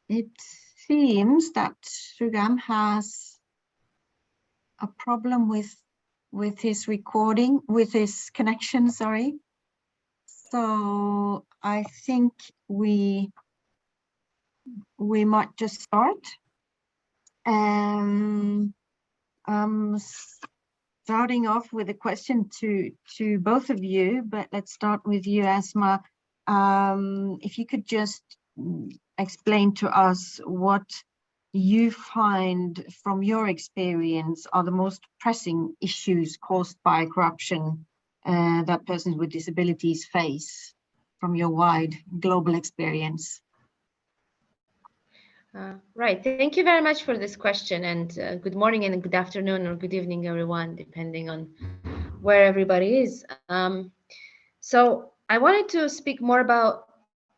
It seems that Shugam has a problem with his recording, with his connection, sorry. So I think we might just start. starting off with a question to both of you, but let's start with you, Asma. If you could just explain to us what you find from your experience are the most pressing issues caused by corruption that persons with disabilities face from your wide global experience. Right. Thank you very much for this question, and good morning and good afternoon or good evening, everyone, depending on where everybody is. So I wanted to speak more about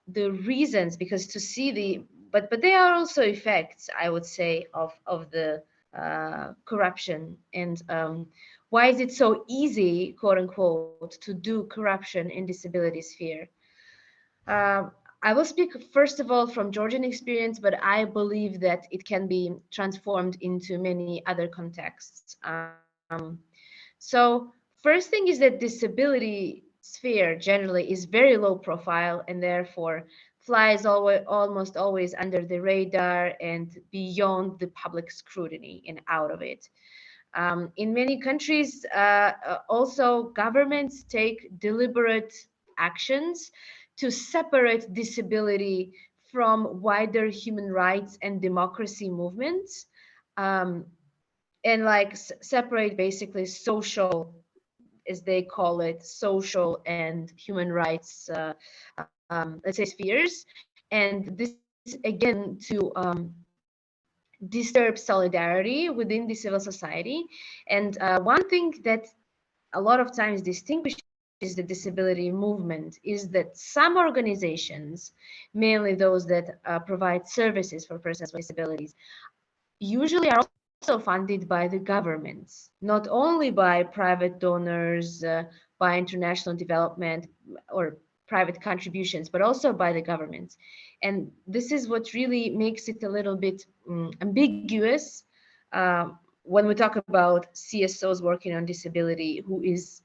the reasons, because to see but they are also effects, I would say, of the corruption, and why is it so easy, quote unquote, to do corruption in disability sphere. I will speak first of all from Georgian experience, but I believe that it can be transformed into many other contexts. So first thing is that disability sphere generally is very low profile and therefore flies almost always under the radar and beyond the public scrutiny and out of it. In many countries, also governments take deliberate actions to separate disability from wider human rights and democracy movements, and like separate basically social, as they call it, social and human rights, let's say, spheres. And this again to disturb solidarity within the civil society. And one thing that a lot of times distinguishes the disability movement is that some organizations, mainly those that provide services for persons with disabilities, usually are also funded by the governments, not only by private donors, by international development or private contributions, but also by the governments. And this is what really makes it a little bit ambiguous when we talk about CSOs working on disability, who is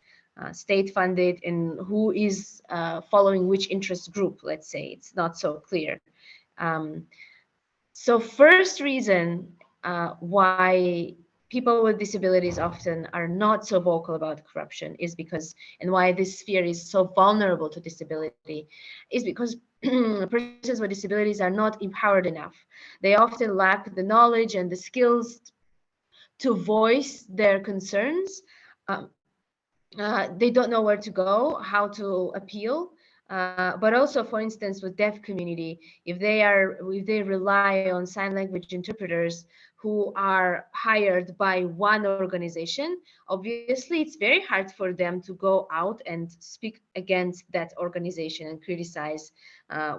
state funded and who is following which interest group, let's say. It's not so clear. So first reason why people with disabilities often are not so vocal about corruption is because, and why this sphere is so vulnerable to disability, is because persons with disabilities are not empowered enough. They often lack the knowledge and the skills to voice their concerns. They don't know where to go, how to appeal. But also, for instance, with deaf community, if they rely on sign language interpreters who are hired by one organization, obviously it's very hard for them to go out and speak against that organization and criticize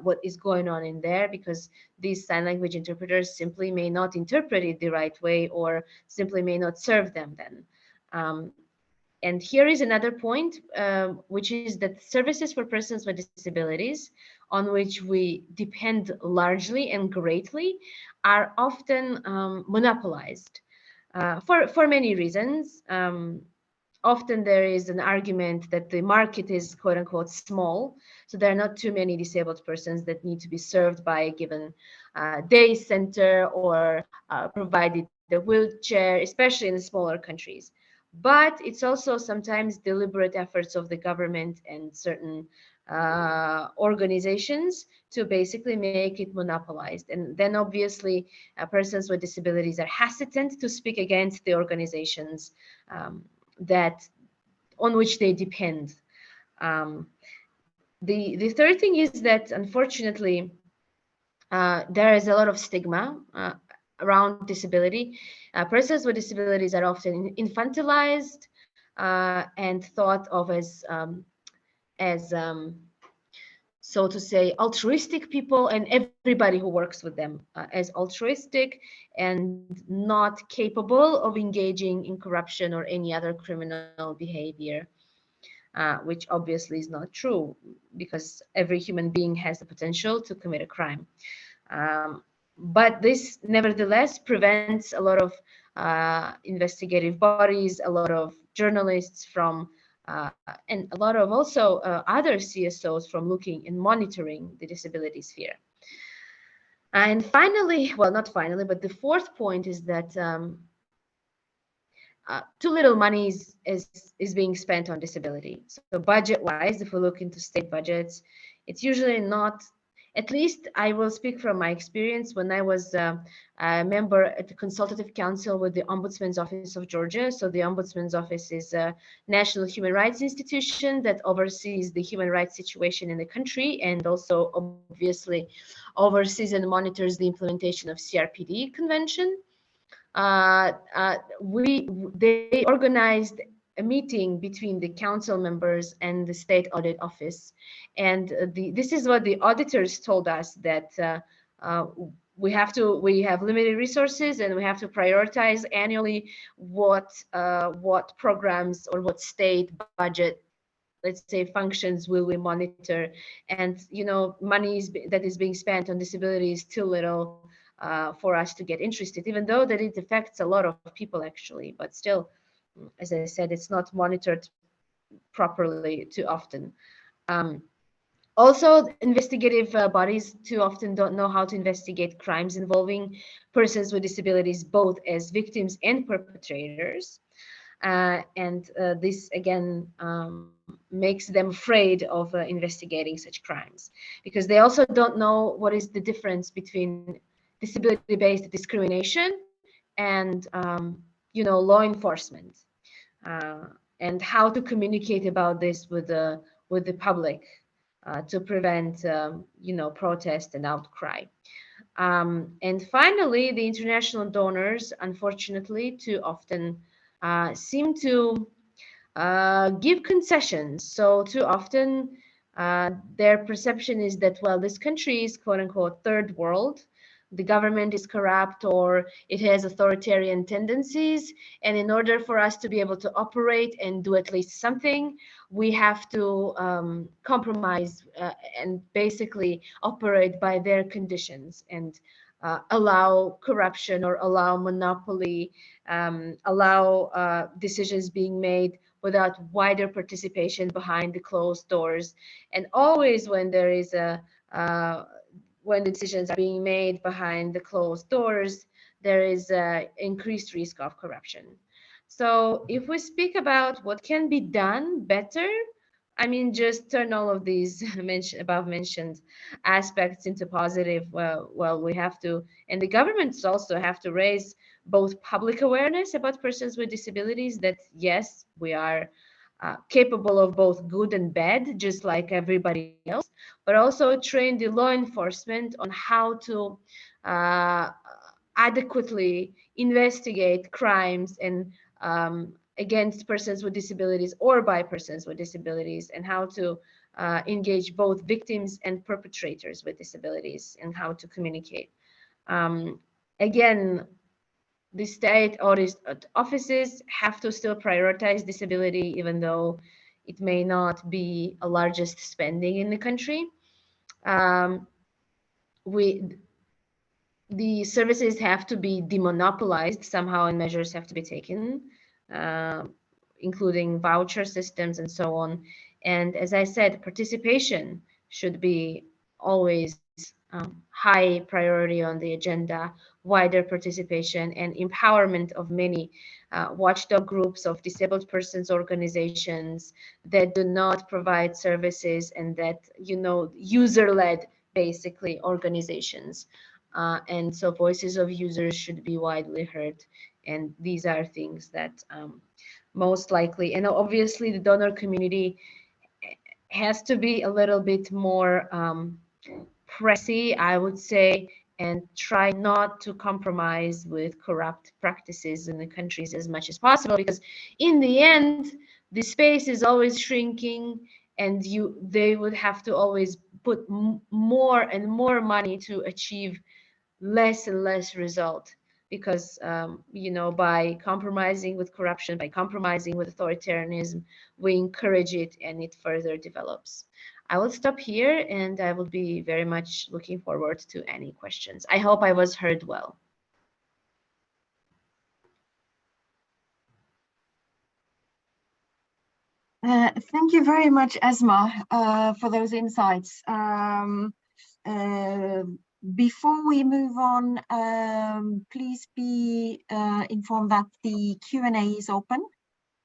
what is going on in there, because these sign language interpreters simply may not interpret it the right way or simply may not serve them then. And here is another point, which is that services for persons with disabilities, on which we depend largely and greatly, are often monopolized for many reasons. Often there is an argument that the market is, quote unquote, small, so there are not too many disabled persons that need to be served by a given day center or provided the wheelchair, especially in the smaller countries. But it's also sometimes deliberate efforts of the government and certain organizations to basically make it monopolized. And then obviously persons with disabilities are hesitant to speak against the organizations that on which they depend. The third thing is that, unfortunately, there is a lot of stigma around disability. Persons with disabilities are often infantilized and thought of as so to say, altruistic people, and everybody who works with them as altruistic and not capable of engaging in corruption or any other criminal behavior, which obviously is not true, because every human being has the potential to commit a crime. But this nevertheless prevents a lot of investigative bodies, a lot of journalists from and a lot of also other CSOs from looking and monitoring the disability sphere. And finally, well, not finally, but the fourth point is that too little money is being spent on disability. So budget-wise, if we look into state budgets, it's usually not. At least I will speak from my experience when I was a member at the Consultative Council with the Ombudsman's Office of Georgia. So the Ombudsman's Office is a national human rights institution that oversees the human rights situation in the country, and also obviously oversees and monitors the implementation of CRPD convention. They organized a meeting between the council members and the state audit office, and this is what the auditors told us, that we have limited resources and we have to prioritize annually what programs or what state budget, let's say, functions will we monitor. And money that is being spent on disability is too little for us to get interested, even though that it affects a lot of people actually, but still, as I said, it's not monitored properly too often. Also, investigative bodies too often don't know how to investigate crimes involving persons with disabilities, both as victims and perpetrators. And this again makes them afraid of investigating such crimes, because they also don't know what is the difference between disability-based discrimination and law enforcement, and how to communicate about this with the public to prevent protest and outcry. And finally, the international donors, unfortunately, too often seem to give concessions. So too often their perception is that, well, this country is quote unquote third world, the government is corrupt or it has authoritarian tendencies, and in order for us to be able to operate and do at least something, we have to compromise and basically operate by their conditions, and allow corruption or allow monopoly, allow decisions being made without wider participation behind the closed doors. And always when there is when decisions are being made behind the closed doors, there is an increased risk of corruption. So if we speak about what can be done better, I mean, just turn all of these above mentioned aspects into positive. Well, we have to, and the governments also have to raise both public awareness about persons with disabilities, that yes, we are capable of both good and bad, just like everybody else, but also train the law enforcement on how to adequately investigate crimes and against persons with disabilities or by persons with disabilities, and how to engage both victims and perpetrators with disabilities, and how to communicate. Again, the state audit offices have to still prioritize disability, even though it may not be a largest spending in the country. The services have to be demonopolized somehow, and measures have to be taken, including voucher systems and so on. And as I said, participation should be always high priority on the agenda, wider participation and empowerment of many watchdog groups of disabled persons organizations that do not provide services, and that, user-led basically organizations. And so voices of users should be widely heard. And these are things that most likely, and obviously the donor community has to be a little bit more pressy, I would say, and try not to compromise with corrupt practices in the countries as much as possible, because in the end, the space is always shrinking, and they would have to always put more and more money to achieve less and less result, because by compromising with corruption, by compromising with authoritarianism, we encourage it and it further develops. I will stop here, and I will be very much looking forward to any questions. I hope I was heard well. Thank you very much, Esma, for those insights. Before we move on, please be informed that the Q&A is open.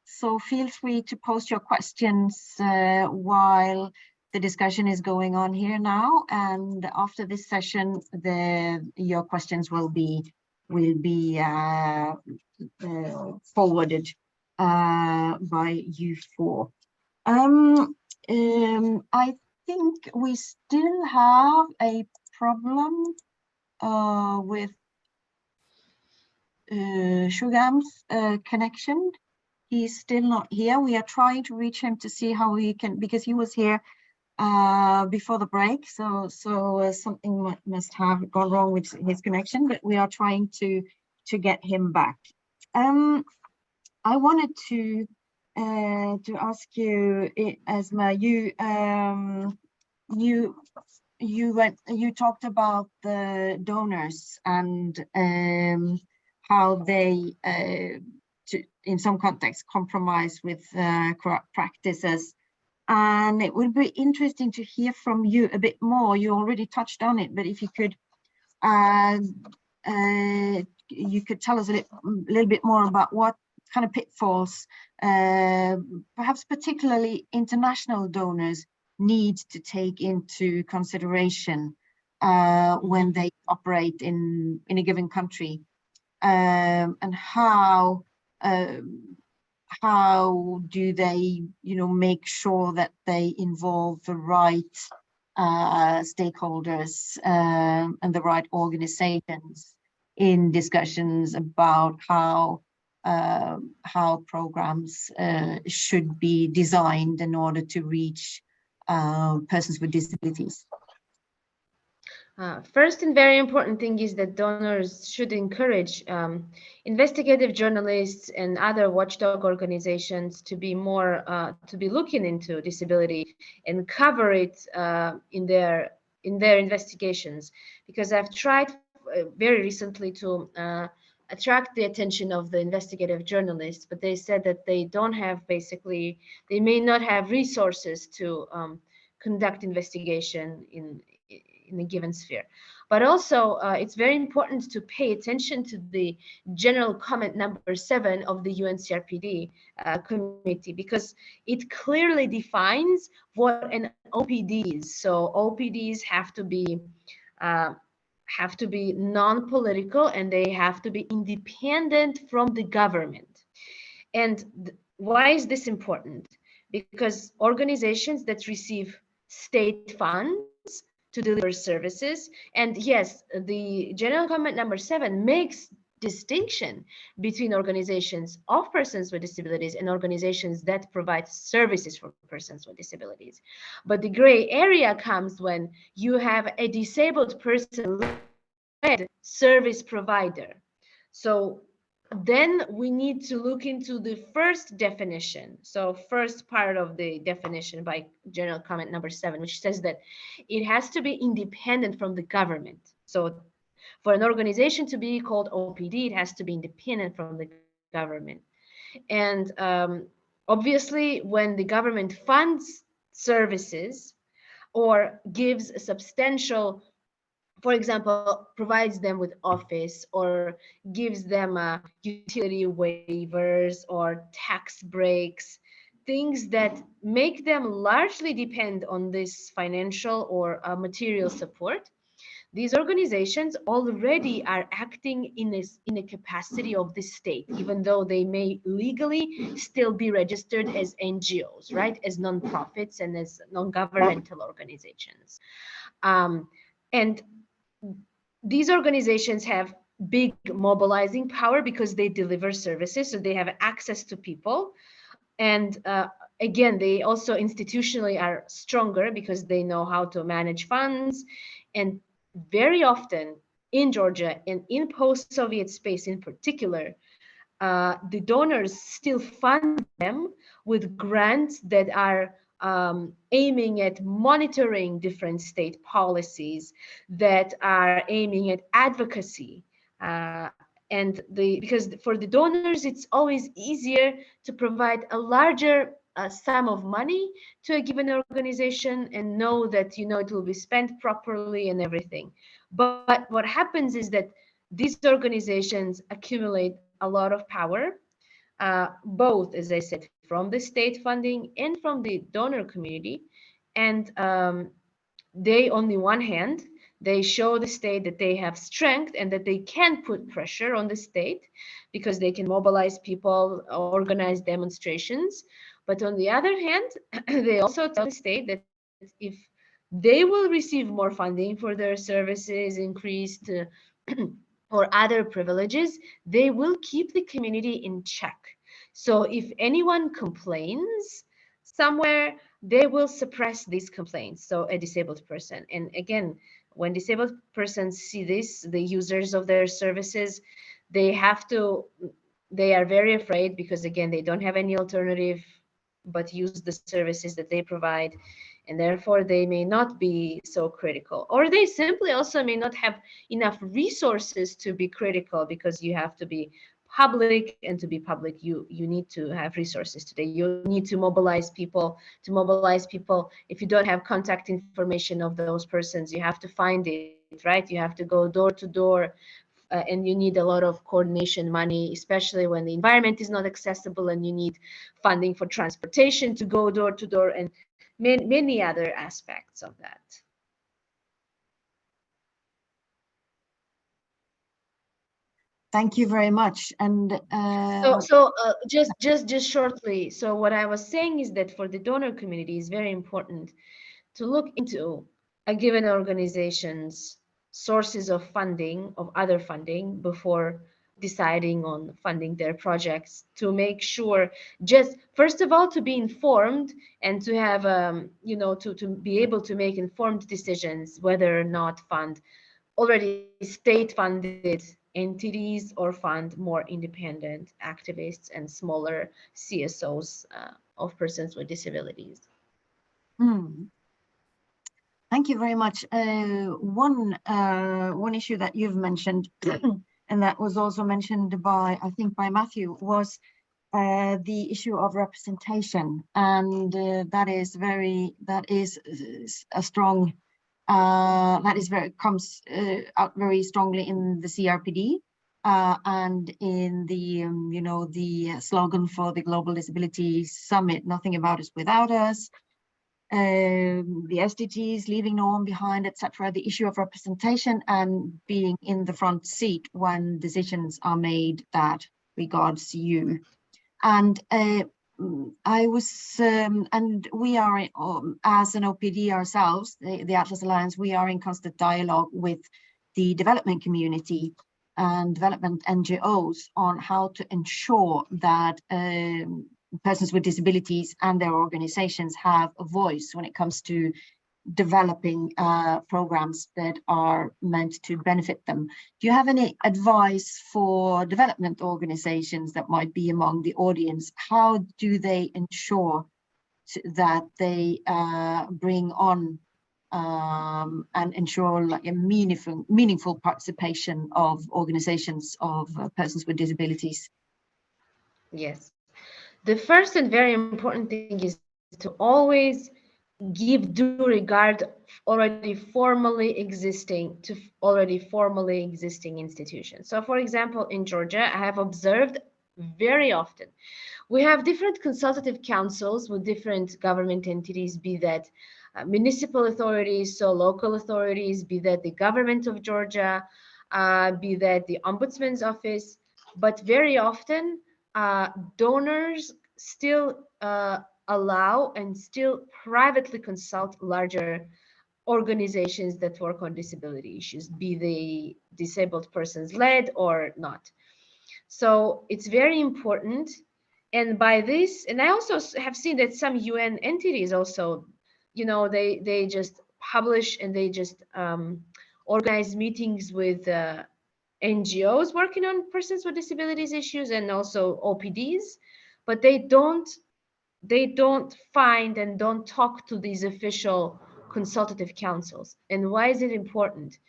So feel free to post your questions while the discussion is going on here now. And after this session, your questions will be forwarded by you four. I think we still have a problem with Shugam's connection. He's still not here. We are trying to reach him to see how we can, because he was here before the break. So something must have gone wrong with his connection, but we are trying to get him back. I wanted to ask you, Esma, you talked about the donors and how they in some contexts compromise with corrupt practices, and it would be interesting to hear from you a bit more. You already touched on it, but if you could tell us a little bit more about what kind of pitfalls perhaps particularly international donors need to take into consideration when they operate in a given country, and how do they, make sure that they involve the right stakeholders and the right organizations in discussions about how programs should be designed in order to reach persons with disabilities? First and very important thing is that donors should encourage investigative journalists and other watchdog organizations to be more to be looking into disability and cover it in their investigations. Because I've tried very recently to attract the attention of the investigative journalists, but they said that they don't have, basically, they may not have resources to conduct investigation in a given sphere. But also, it's very important to pay attention to the general comment number 7 of the UNCRPD committee, because it clearly defines what an OPD is. So OPDs have to be non-political, and they have to be independent from the government. And why is this important? Because organizations that receive state funds to deliver services, and yes, the general comment number 7 makes distinction between organizations of persons with disabilities and organizations that provide services for persons with disabilities. But the gray area comes when you have a disabled person-led service provider. So then we need to look into the first definition. So first part of the definition by general comment number 7, which says that it has to be independent from the government. So for an organization to be called OPD, it has to be independent from the government. And obviously, when the government funds services or gives a substantial, for example, provides them with office or gives them utility waivers or tax breaks, things that make them largely depend on this financial or material support, these organizations already are acting in a capacity of the state, even though they may legally still be registered as NGOs, right, as nonprofits and as non-governmental organizations. And these organizations have big mobilizing power because they deliver services, so they have access to people. And again, they also institutionally are stronger because they know how to manage funds. And very often in Georgia and in post-Soviet space in particular, the donors still fund them with grants that are aiming at monitoring different state policies, that are aiming at advocacy. Because for the donors, it's always easier to provide a larger sum of money to a given organization and know that it will be spent properly and everything. But what happens is that these organizations accumulate a lot of power, both, as I said, from the state funding and from the donor community. And they, on the one hand, they show the state that they have strength and that they can put pressure on the state because they can mobilize people, organize demonstrations. But on the other hand, they also tell the state that if they will receive more funding for their services, increased or other privileges, they will keep the community in check. So if anyone complains somewhere, they will suppress these complaints. So a disabled person. And again, when disabled persons see this, the users of their services, they are very afraid because again, they don't have any alternative but use the services that they provide. And therefore they may not be so critical, or they simply also may not have enough resources to be critical, because you have to be public, and to be public you need to have resources today. You need to mobilize people. If you don't have contact information of those persons, you have to find it, right? You have to go door to door, and you need a lot of coordination money, especially when the environment is not accessible, and you need funding for transportation to go door to door, and many other aspects of that. Thank you very much. And just shortly, so what I was saying is that for the donor community, it's very important to look into a given organization's sources of funding, of other funding, before deciding on funding their projects, to make sure, just first of all, to be informed and to have to be able to make informed decisions whether or not fund already state funded entities or fund more independent activists and smaller CSOs of persons with disabilities. Thank you very much. One issue that you've mentioned, and that was also mentioned by, I think, by Matthew, was the issue of representation, and that is a strong comes out very strongly in the CRPD and in the the slogan for the Global Disability Summit, "Nothing about us without us." The SDGs, leaving no one behind, etc. The issue of representation and being in the front seat when decisions are made that regards you. And I was, and we are, as an OPD ourselves, the Atlas Alliance, we are in constant dialogue with the development community and development NGOs on how to ensure that persons with disabilities and their organizations have a voice when it comes to developing programs that are meant to benefit them. Do you have any advice for development organizations that might be among the audience? How do they ensure that they bring on and ensure like a meaningful participation of organizations of persons with disabilities? Yes. The first and very important thing is to always give due regard to already formally existing institutions. So for example, in Georgia, I have observed very often, we have different consultative councils with different government entities, be that municipal authorities, so local authorities, be that the government of Georgia, be that the ombudsman's office, but very often donors still allow and still privately consult larger organizations that work on disability issues, be they disabled persons led or not. So it's very important. And by this, and I also have seen that some UN entities also, they just publish and they just organize meetings with NGOs working on persons with disabilities issues and also OPDs, but they don't find and don't talk to these official consultative councils. And why is it important?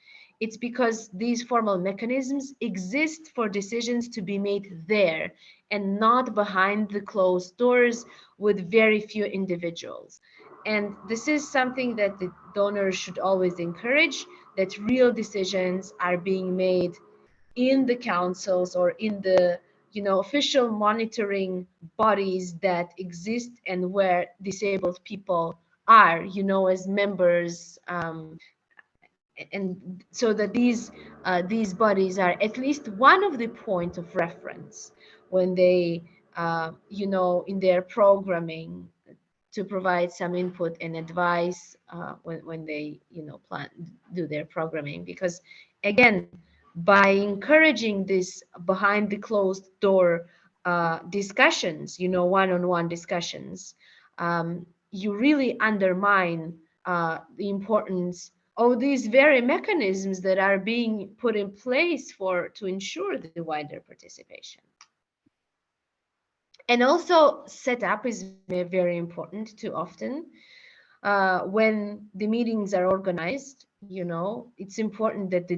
it's because these formal mechanisms exist for decisions to be made there and not behind the closed doors with very few individuals. And this is something that the donors should always encourage, that real decisions are being made in the councils or in the official monitoring bodies that exist and where disabled people are, as members, and so that these bodies are at least one of the point of reference when they in their programming, to provide some input and advice when they do their programming. Because again, by encouraging this behind the closed door discussions, one-on-one discussions, you really undermine the importance of these very mechanisms that are being put in place to ensure the wider participation. And also, setup is very important too often. When the meetings are organized, it's important that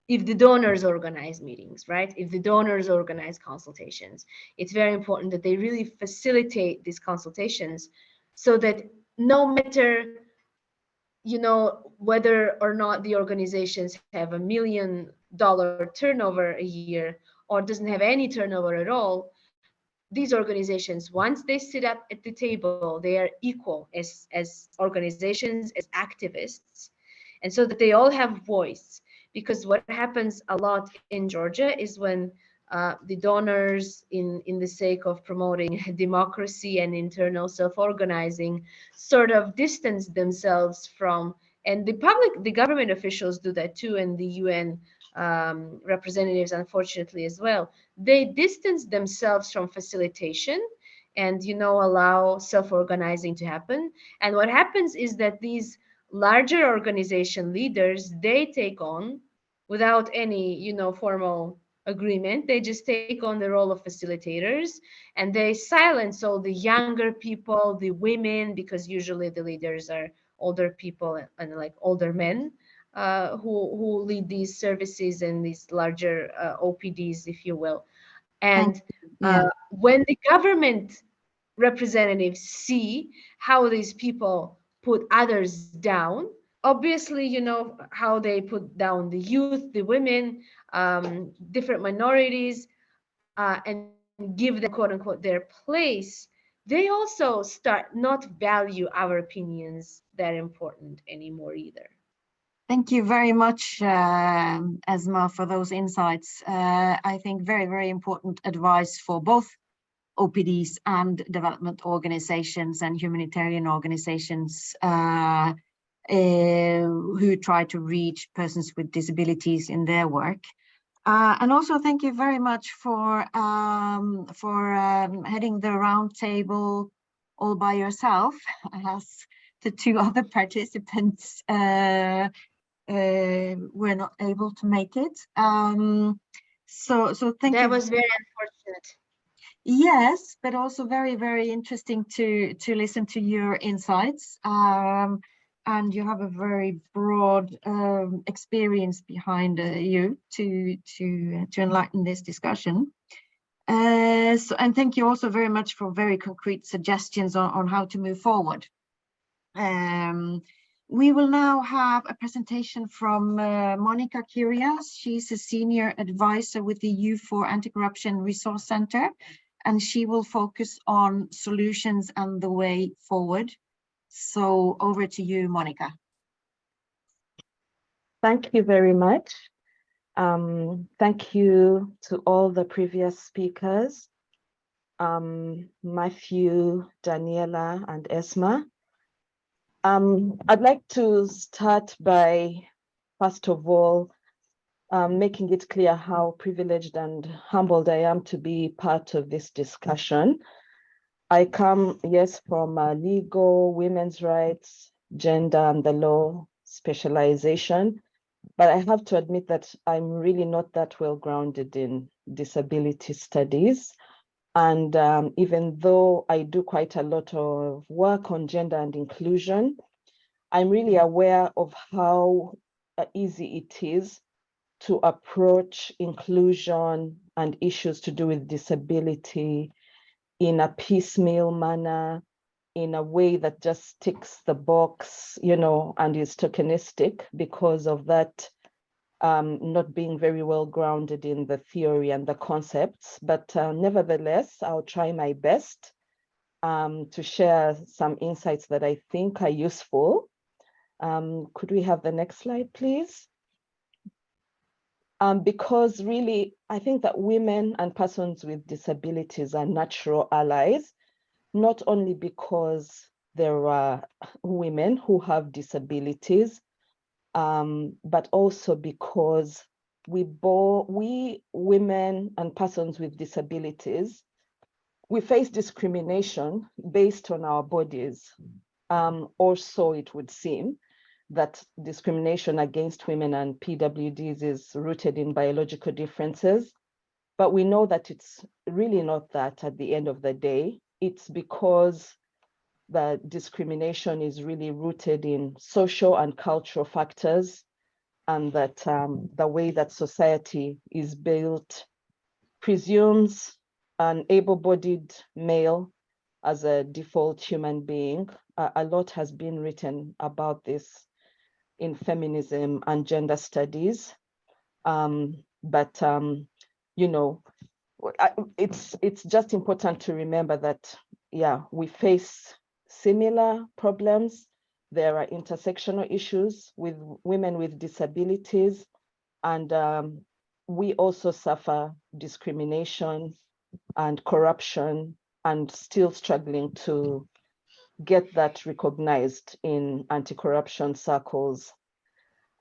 if the donors organize meetings, right? If the donors organize consultations, it's very important that they really facilitate these consultations so that no matter, whether or not the organizations have $1 million turnover a year or doesn't have any turnover at all, these organizations, once they sit up at the table, they are equal as organizations, as activists, and so that they all have voice. Because what happens a lot in Georgia is when the donors, in the sake of promoting democracy and internal self-organizing, sort of distance themselves from, and the government officials do that too, and the UN representatives, unfortunately, as well. They distance themselves from facilitation and, allow self-organizing to happen. And what happens is that these larger organization leaders, they take on, without any, formal agreement, they just take on the role of facilitators, and they silence all the younger people, the women, because usually the leaders are older people and like older men. Who lead these services and these larger OPDs, if you will. And when the government representatives see how these people put others down, obviously, how they put down the youth, the women, different minorities, and give them, quote unquote, their place, they also start not value our opinions that important anymore either. Thank you very much, Esma, for those insights. I think very, very important advice for both OPDs and development organizations and humanitarian organizations who try to reach persons with disabilities in their work. And also thank you very much for heading the round table all by yourself, as the two other participants were not able to make it. So thank you. That was very unfortunate. Yes, but also very, very interesting to listen to your insights. And you have a very broad experience behind you to enlighten this discussion. And thank you also very much for very concrete suggestions on how to move forward. We will now have a presentation from Monica Curias. She's a senior advisor with the U4 Anti-Corruption Resource Center, and she will focus on solutions and the way forward. So over to you, Monica. Thank you very much. Thank you to all the previous speakers, Matthew, Daniela, and Esma. I'd like to start by, first of all, making it clear how privileged and humbled I am to be part of this discussion. I come, yes, from legal, women's rights, gender, and the law specialization, but I have to admit that I'm really not that well grounded in disability studies. And even though I do quite a lot of work on gender and inclusion, I'm really aware of how easy it is to approach inclusion and issues to do with disability in a piecemeal manner, in a way that just ticks the box, you know, and is tokenistic because of that not being very well grounded in the theory and the concepts. But nevertheless, I'll try my best to share some insights that I think are useful. Could we have the next slide, please? Because really, I think that women and persons with disabilities are natural allies, not only because there are women who have disabilities, but also because we women and persons with disabilities, we face discrimination based on our bodies, or so it would seem, that discrimination against women and PWDs is rooted in biological differences. But we know that it's really not that at the end of the day. It's because the discrimination is really rooted in social and cultural factors, and that the way that society is built presumes an able-bodied male as a default human being. A lot has been written about this in feminism and gender studies. But you know, it's just important to remember that, yeah, we face similar problems. There are intersectional issues with women with disabilities, and we also suffer discrimination and corruption, and still struggling to get that recognized in anti-corruption circles.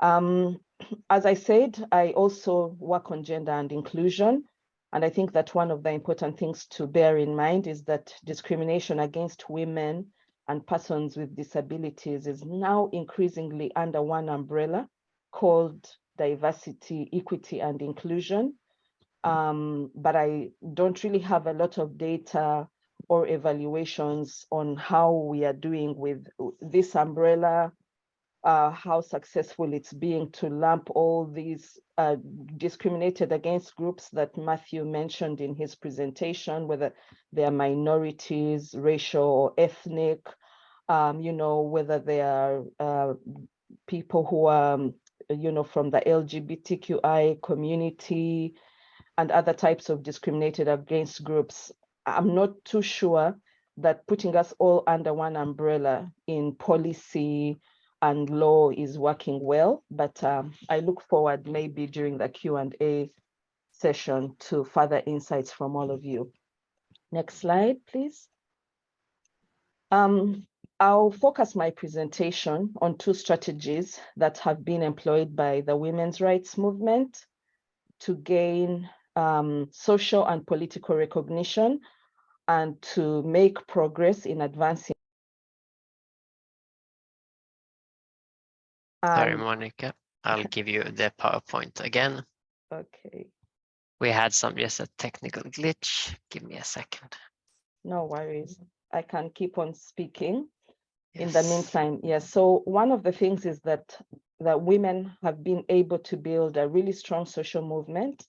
As I said, I also work on gender and inclusion. And I think that one of the important things to bear in mind is that discrimination against women and persons with disabilities is now increasingly under one umbrella called diversity, equity, and inclusion. But I don't really have a lot of data or evaluations on how we are doing with this umbrella, how successful it's being to lump all these discriminated against groups that Matthew mentioned in his presentation, whether they are minorities, racial or ethnic, you know, whether they are people who are, you know, from the LGBTQI community and other types of discriminated against groups. I'm not too sure that putting us all under one umbrella in policy and law is working well, but I look forward maybe during the Q&A session to further insights from all of you. Next slide, please. I'll focus my presentation on two strategies that have been employed by the women's rights movement to gain social and political recognition and to make progress in advancing. Sorry, Monica, I'll give you the PowerPoint again. Okay. We had just a technical glitch. Give me a second. No worries. I can keep on speaking. Yes. In the meantime, yes. So one of the things is that women have been able to build a really strong social movement.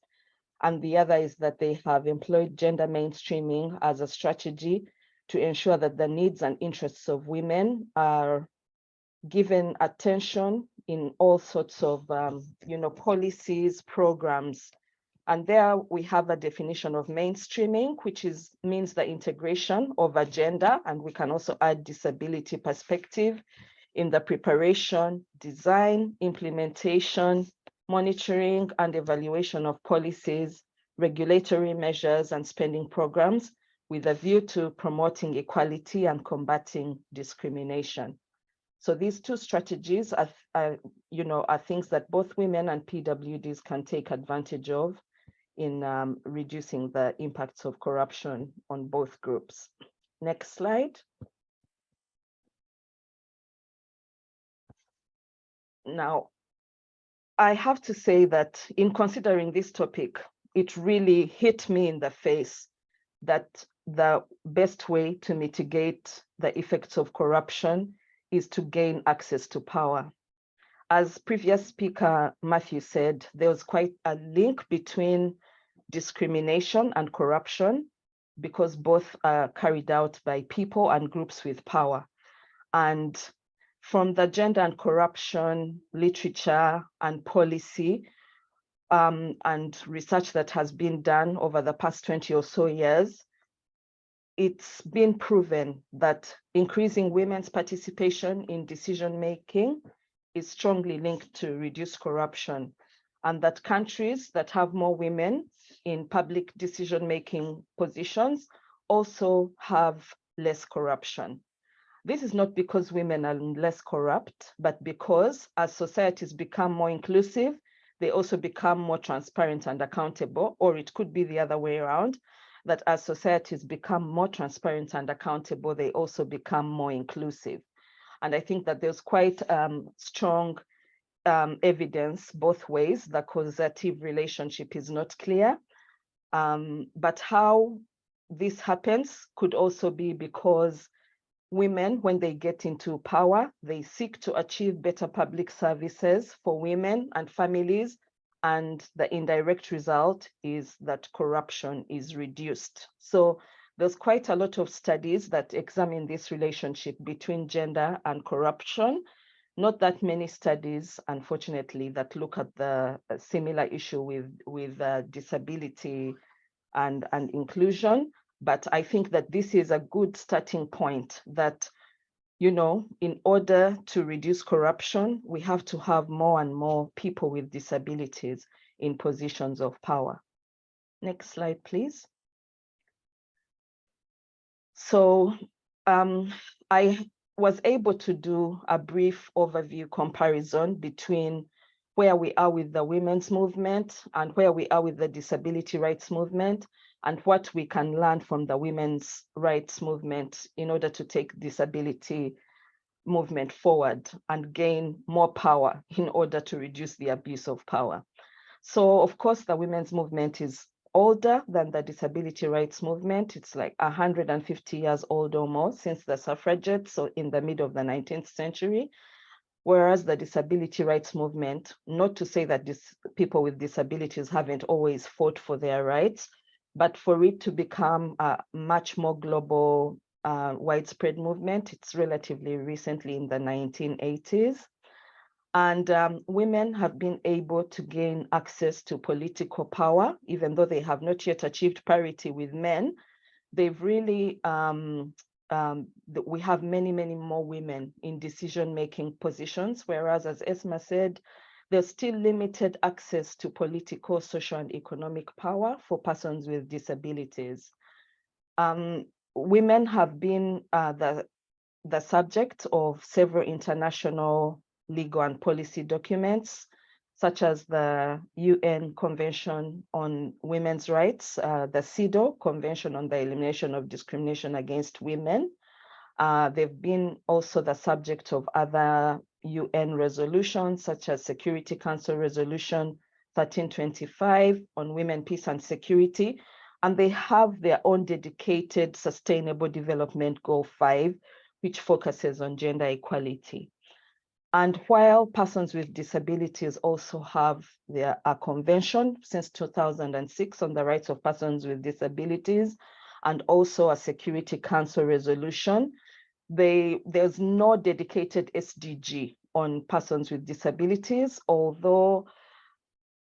And the other is that they have employed gender mainstreaming as a strategy to ensure that the needs and interests of women are given attention in all sorts of you know, policies, programs. And there we have a definition of mainstreaming, which means the integration of a gender, and we can also add disability perspective in the preparation, design, implementation, monitoring, and evaluation of policies, regulatory measures, and spending programs with a view to promoting equality and combating discrimination. So these two strategies are you know, are things that both women and PWDs can take advantage of in reducing the impacts of corruption on both groups. Next slide. Now, I have to say that in considering this topic, it really hit me in the face that the best way to mitigate the effects of corruption is to gain access to power. as previous speaker Matthew said, there was quite a link between discrimination and corruption, because both are carried out by people and groups with power. And from the gender and corruption literature and policy and research that has been done over the past 20 or so years, it's been proven that increasing women's participation in decision-making is strongly linked to reduced corruption, and that countries that have more women in public decision-making positions also have less corruption. This is not because women are less corrupt, but because as societies become more inclusive, they also become more transparent and accountable, or it could be the other way around, that as societies become more transparent and accountable, they also become more inclusive. And I think that there's quite strong evidence both ways. The causative relationship is not clear, but how this happens could also be because women, when they get into power, they seek to achieve better public services for women and families, and the indirect result is that corruption is reduced. So there's quite a lot of studies that examine this relationship between gender and corruption. Not that many studies, unfortunately, that look at the similar issue with disability and inclusion. But I think that this is a good starting point that, you know, in order to reduce corruption, we have to have more and more people with disabilities in positions of power. Next slide, please. So I was able to do a brief overview comparison between where we are with the women's movement and where we are with the disability rights movement, and what we can learn from the women's rights movement in order to take disability movement forward and gain more power in order to reduce the abuse of power. So of course, the women's movement is older than the disability rights movement. It's like 150 years old or more since the suffragettes, so in the middle of the 19th century. Whereas the disability rights movement, not to say that people with disabilities haven't always fought for their rights, but for it to become a much more global, widespread movement, it's relatively recently in the 1980s. And women have been able to gain access to political power, even though they have not yet achieved parity with men. They've really, we have many, many more women in decision-making positions, whereas, as Esma said, there's still limited access to political, social, and economic power for persons with disabilities. Women have been the subject of several international legal and policy documents, such as the UN Convention on Women's Rights, the CEDAW, Convention on the Elimination of Discrimination Against Women. They've been also the subject of other UN resolutions, such as Security Council Resolution 1325 on Women, Peace and Security. And they have their own dedicated Sustainable Development Goal 5, which focuses on gender equality. And while persons with disabilities also have their convention since 2006 on the rights of persons with disabilities, and also a Security Council resolution, there's no dedicated SDG on persons with disabilities, although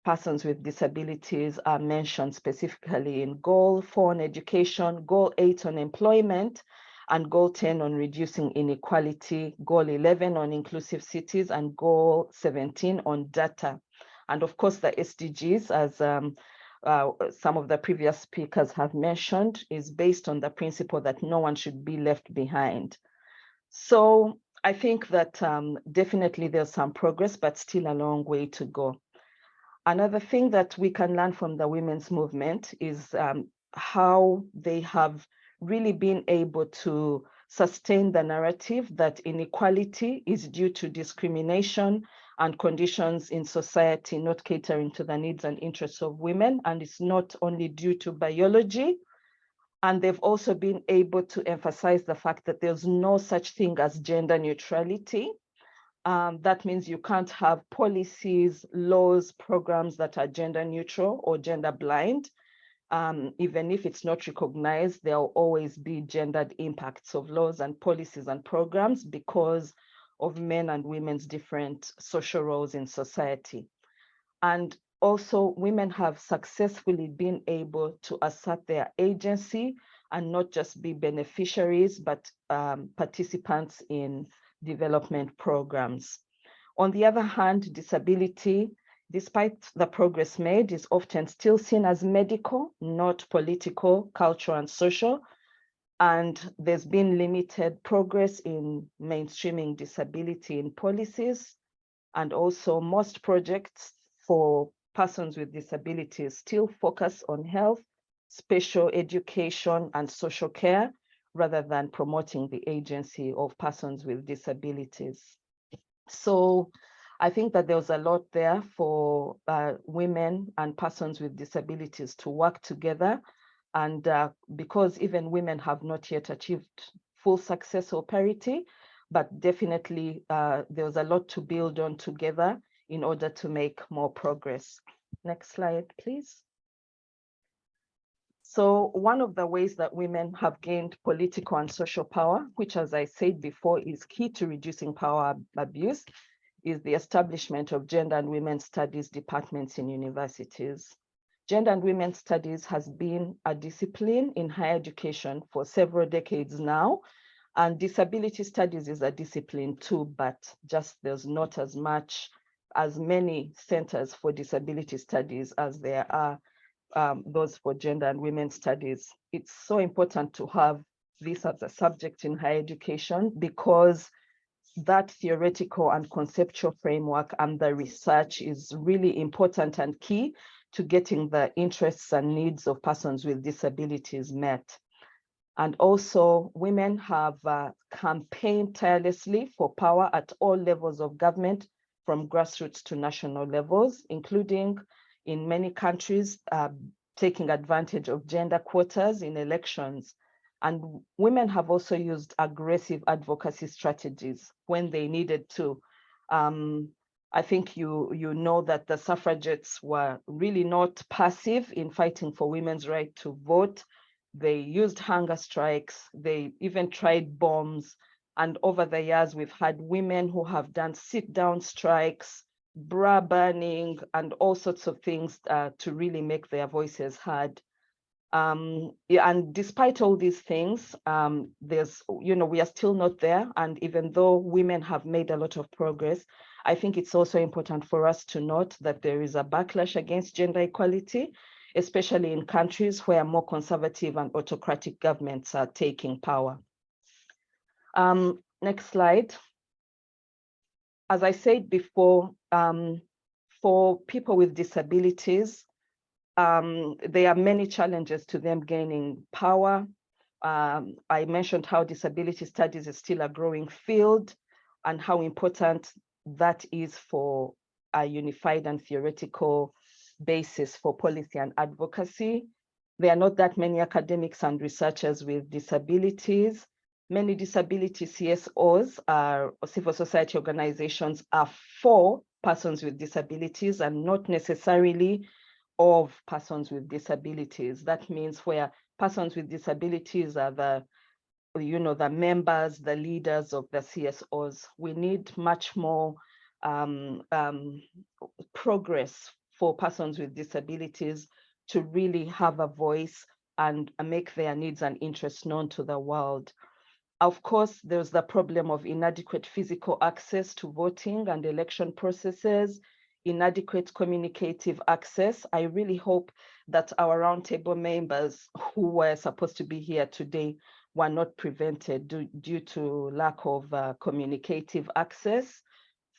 persons with disabilities are mentioned specifically in Goal 4 on education, Goal 8 on employment, and Goal 10 on reducing inequality, Goal 11 on inclusive cities, and Goal 17 on data. And of course, the SDGs, as some of the previous speakers have mentioned, is based on the principle that no one should be left behind. So I think that definitely there's some progress, but still a long way to go. Another thing that we can learn from the women's movement is how they have really been able to sustain the narrative that inequality is due to discrimination and conditions in society not catering to the needs and interests of women, and it's not only due to biology. And they've also been able to emphasize the fact that there's no such thing as gender neutrality, That means you can't have policies, laws, programs that are gender neutral or gender blind. Even if it's not recognized, there will always be gendered impacts of laws and policies and programs because of men and women's different social roles in society. And also, women have successfully been able to assert their agency and not just be beneficiaries, but participants in development programs. On the other hand, disability, despite the progress made, is often still seen as medical, not political, cultural, and social. And there's been limited progress in mainstreaming disability in policies. And also most projects for persons with disabilities still focus on health, special education, and social care, rather than promoting the agency of persons with disabilities. So I think that there was a lot there for women and persons with disabilities to work together. And because even women have not yet achieved full success or parity, but definitely there was a lot to build on together in order to make more progress. Next slide, please. So one of the ways that women have gained political and social power, which, as I said before, is key to reducing power abuse, is the establishment of gender and women's studies departments in universities. Gender and women's studies has been a discipline in higher education for several decades now, and disability studies is a discipline too, but just there's not as many centers for disability studies as there are those for gender and women's studies. It's so important to have this as a subject in higher education because that theoretical and conceptual framework and the research is really important and key to getting the interests and needs of persons with disabilities met. And also, women have campaigned tirelessly for power at all levels of government, from grassroots to national levels, including in many countries, taking advantage of gender quotas in elections. And women have also used aggressive advocacy strategies when they needed to. I think you know that the suffragettes were really not passive in fighting for women's right to vote. They used hunger strikes. They even tried bombs. And over the years, we've had women who have done sit-down strikes, bra burning, and all sorts of things to really make their voices heard. Yeah, and despite all these things, we are still not there. And even though women have made a lot of progress, I think it's also important for us to note that there is a backlash against gender equality, especially in countries where more conservative and autocratic governments are taking power. Next slide. As I said before, for people with disabilities, there are many challenges to them gaining power. I mentioned how disability studies is still a growing field and how important that is for a unified and theoretical basis for policy and advocacy. There are not that many academics and researchers with disabilities. Many disability CSOs, or civil society organizations, are for persons with disabilities and not necessarily of persons with disabilities. That means where persons with disabilities are the members, the leaders of the CSOs. We need much more progress for persons with disabilities to really have a voice and make their needs and interests known to the world. Of course, there's the problem of inadequate physical access to voting and election processes, inadequate communicative access. I really hope that our roundtable members who were supposed to be here today were not prevented due to lack of communicative access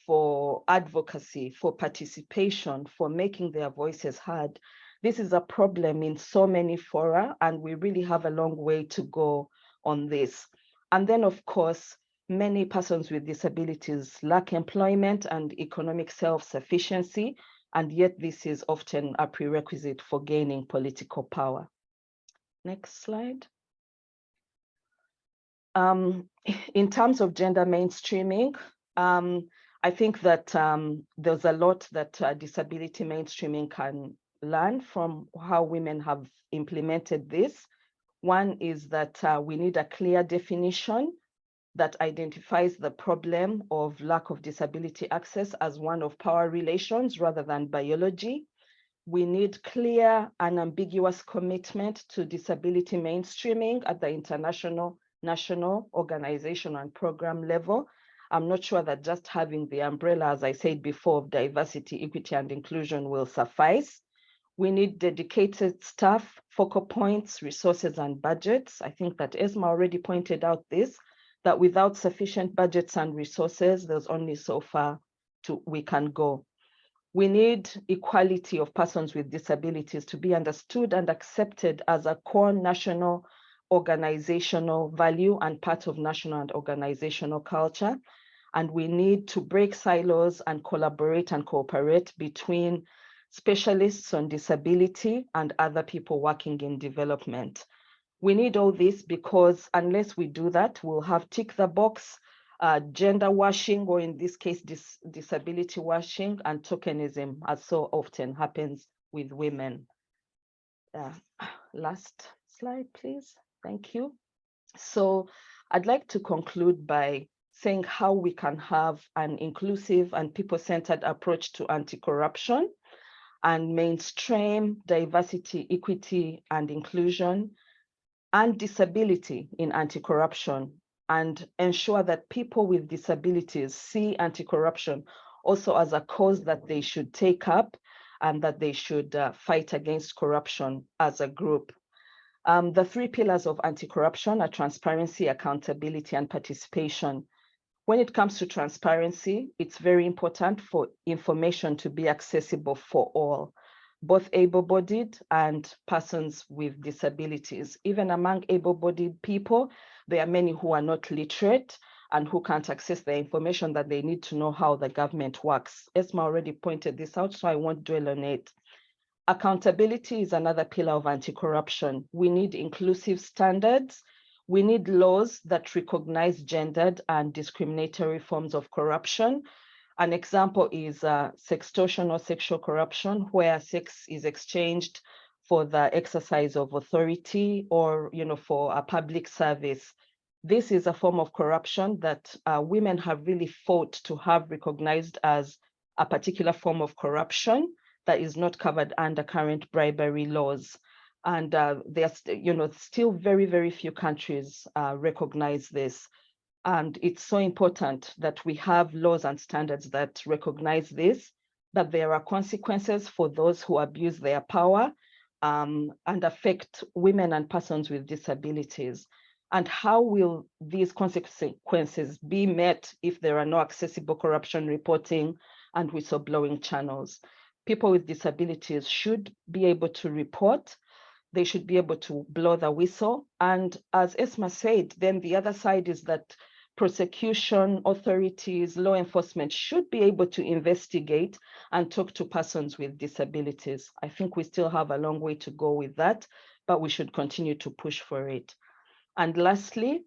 for advocacy, for participation, for making their voices heard. This is a problem in so many fora, and we really have a long way to go on this. And then, of course, many persons with disabilities lack employment and economic self-sufficiency, and yet this is often a prerequisite for gaining political power. Next slide. In terms of gender mainstreaming, I think that there's a lot that disability mainstreaming can learn from how women have implemented this. One is that we need a clear definition that identifies the problem of lack of disability access as one of power relations rather than biology. We need clear and ambiguous commitment to disability mainstreaming at the international, national, organizational, and program level. I'm not sure that just having the umbrella, as I said before, of diversity, equity, and inclusion will suffice. We need dedicated staff, focal points, resources, and budgets. I think that Esma already pointed out this, that without sufficient budgets and resources, there's only so far we can go. We need equality of persons with disabilities to be understood and accepted as a core national organizational value and part of national and organizational culture. And we need to break silos and collaborate and cooperate between specialists on disability and other people working in development. We need all this because unless we do that, we'll have tick the box gender washing, or in this case, disability washing, and tokenism, as so often happens with women. Last slide, please. Thank you. So I'd like to conclude by saying how we can have an inclusive and people-centered approach to anti-corruption and mainstream diversity, equity, and inclusion and disability in anti-corruption, and ensure that people with disabilities see anti-corruption also as a cause that they should take up and that they should fight against corruption as a group. The three pillars of anti-corruption are transparency, accountability, and participation. When it comes to transparency, it's very important for information to be accessible for all, both able-bodied and persons with disabilities. Even among able-bodied people, there are many who are not literate and who can't access the information that they need to know how the government works. Esma already pointed this out, so I won't dwell on it. Accountability is another pillar of anti-corruption. We need inclusive standards. We need laws that recognize gendered and discriminatory forms of corruption. An example is sextortion or sexual corruption, where sex is exchanged for the exercise of authority or, for a public service. This is a form of corruption that women have really fought to have recognized as a particular form of corruption that is not covered under current bribery laws. And there's, still very, very few countries recognize this. And it's so important that we have laws and standards that recognize this, that there are consequences for those who abuse their power and affect women and persons with disabilities. And how will these consequences be met if there are no accessible corruption reporting and whistleblowing channels? People with disabilities should be able to report. They should be able to blow the whistle. And as Esma said, then the other side is that prosecution authorities, law enforcement should be able to investigate and talk to persons with disabilities. I think we still have a long way to go with that, but we should continue to push for it. And lastly,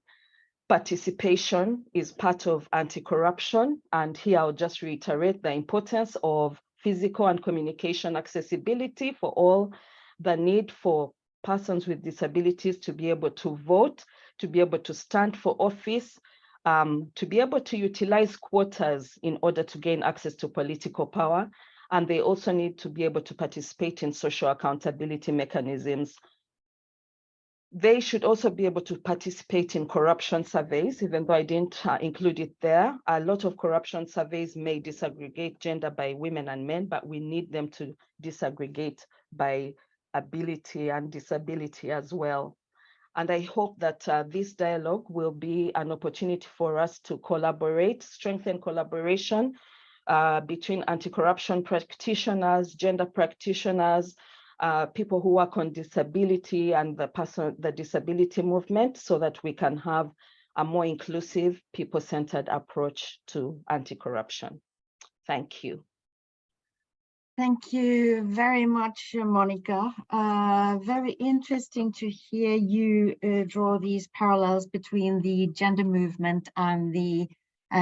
participation is part of anti-corruption. And here I'll just reiterate the importance of physical and communication accessibility for all, the need for persons with disabilities to be able to vote, to be able to stand for office, to be able to utilize quotas in order to gain access to political power. And they also need to be able to participate in social accountability mechanisms. They should also be able to participate in corruption surveys, even though I didn't include it there. A lot of corruption surveys may disaggregate gender by women and men, but we need them to disaggregate by ability and disability as well. And I hope that this dialogue will be an opportunity for us to collaborate, strengthen collaboration between anti-corruption practitioners, gender practitioners, people who work on disability and the disability movement, so that we can have a more inclusive, people-centered approach to anti-corruption. Thank you. Thank you very much, Monica. Very interesting to hear you draw these parallels between the gender movement and the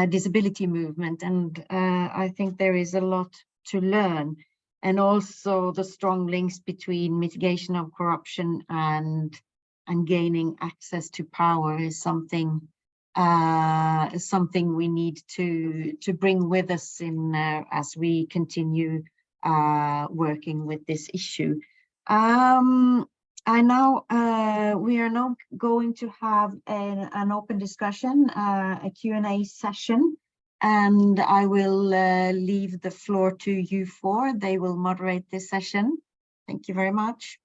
disability movement. And I think there is a lot to learn. And also the strong links between mitigation of corruption and gaining access to power is something we need to bring with us in as we continue working with this issue. We are now going to have an open discussion, a Q&A session, and I will leave the floor to you four. They will moderate this session. Thank you very much.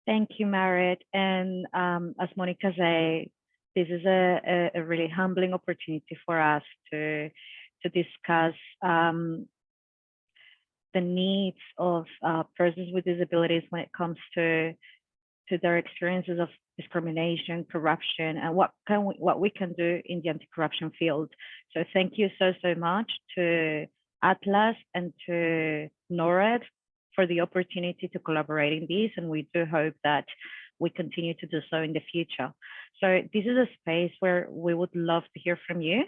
Thank you, Marit. And as Monica said, this is a really humbling opportunity for us to discuss the needs of persons with disabilities when it comes to their experiences of discrimination, corruption, and what we can do in the anti-corruption field. So thank you so much to Atlas and to Norad for the opportunity to collaborate in this, and we do hope that we continue to do so in the future. So this is a space where we would love to hear from you.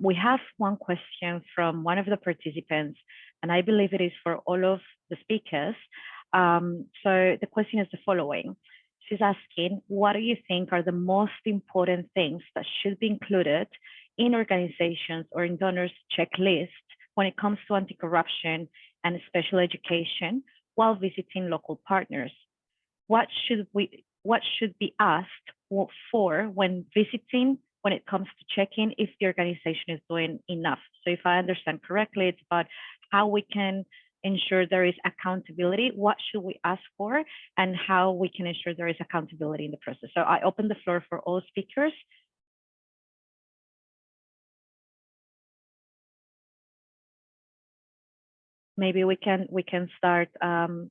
We have one question from one of the participants, and I believe it is for all of the speakers. So the question is the following. She's asking, what do you think are the most important things that should be included in organizations or in donors' checklists when it comes to anti-corruption and special education while visiting local partners? What should be asked for when visiting, when it comes to checking if the organization is doing enough? So if I understand correctly, it's about how we can ensure there is accountability, what should we ask for, and how we can ensure there is accountability in the process. So I open the floor for all speakers. Maybe we can start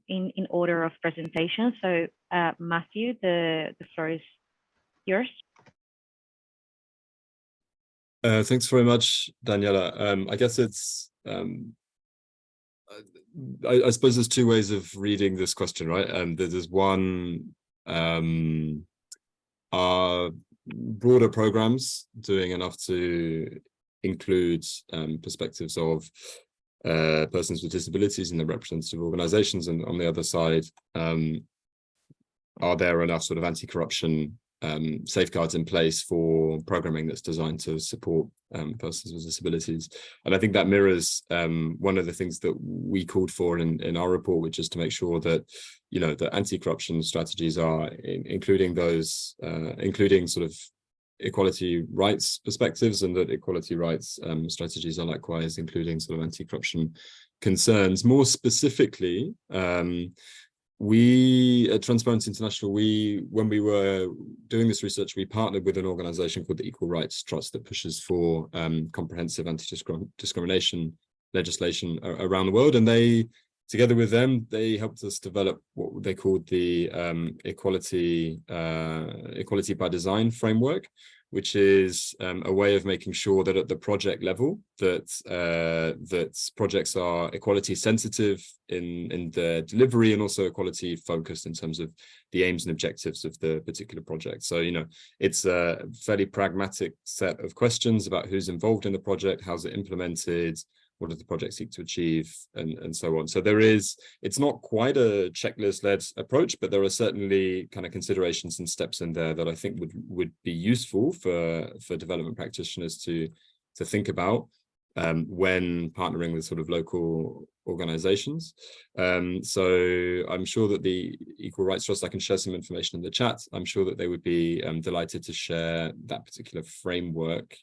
in order of presentation. So Matthew, the floor is yours. Thanks very much, Daniela. I guess it's I suppose there's two ways of reading this question, right? There's one, are broader programs doing enough to include perspectives of persons with disabilities in their representative organizations, and on the other side, are there enough sort of anti-corruption safeguards in place for programming that's designed to support persons with disabilities? And I think that mirrors one of the things that we called for in our report, which is to make sure that, you know, the anti-corruption strategies are including those, including sort of equality rights perspectives, and that equality rights strategies are likewise including sort of anti-corruption concerns. More specifically, we at Transparency International, when we were doing this research, we partnered with an organization called the Equal Rights Trust that pushes for comprehensive anti-discrimination legislation around the world, and they, together with them, they helped us develop what they called the equality by design framework, which is a way of making sure that at the project level that projects are equality sensitive in their delivery, and also equality focused in terms of the aims and objectives of the particular project. So, you know, it's a fairly pragmatic set of questions about who's involved in the project, how's it implemented, what does the project seek to achieve, and so on. So it's not quite a checklist-led approach, but there are certainly kind of considerations and steps in there that I think would be useful for development practitioners to think about when partnering with sort of local organizations. So I'm sure that the Equal Rights Trust, I can share some information in the chat. I'm sure that they would be delighted to share that particular framework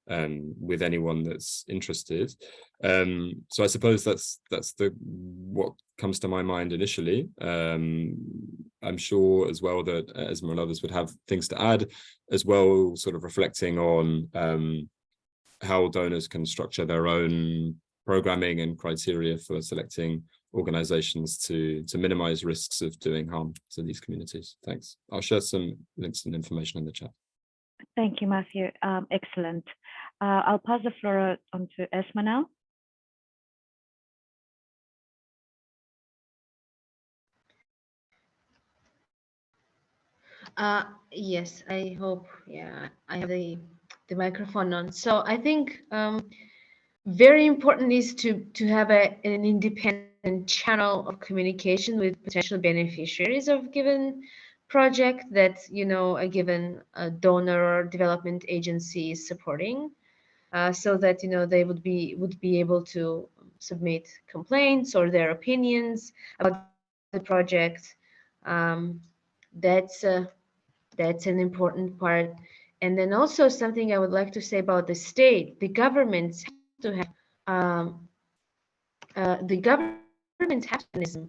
with anyone that's interested. So I suppose that's what comes to my mind initially. I'm sure as well that Esma and others would have things to add as well, sort of reflecting on how donors can structure their own programming and criteria for selecting organizations to minimize risks of doing harm to these communities. Thanks. I'll share some links and information in the chat. Thank you, Matthew. Excellent. I'll pass the floor on to Esma now. Yes, I hope, yeah, I have the the microphone on. So I think very important is to have an independent channel of communication with potential beneficiaries of given project that, you know, a given donor or development agency is supporting, so that, you know, they would be able to submit complaints or their opinions about the project. That's an important part. And then also something I would like to say about the state, the governments have to have mechanism,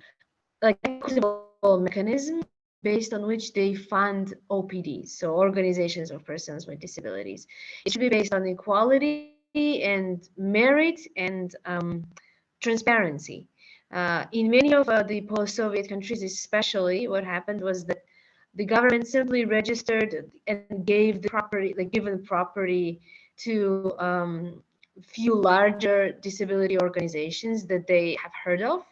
like equitable mechanism based on which they fund OPDs, so organizations of persons with disabilities. It should be based on equality and merit and transparency. In many of the post-Soviet countries, especially, what happened was that the government simply registered and gave the property, like given property to few larger disability organizations that they have heard of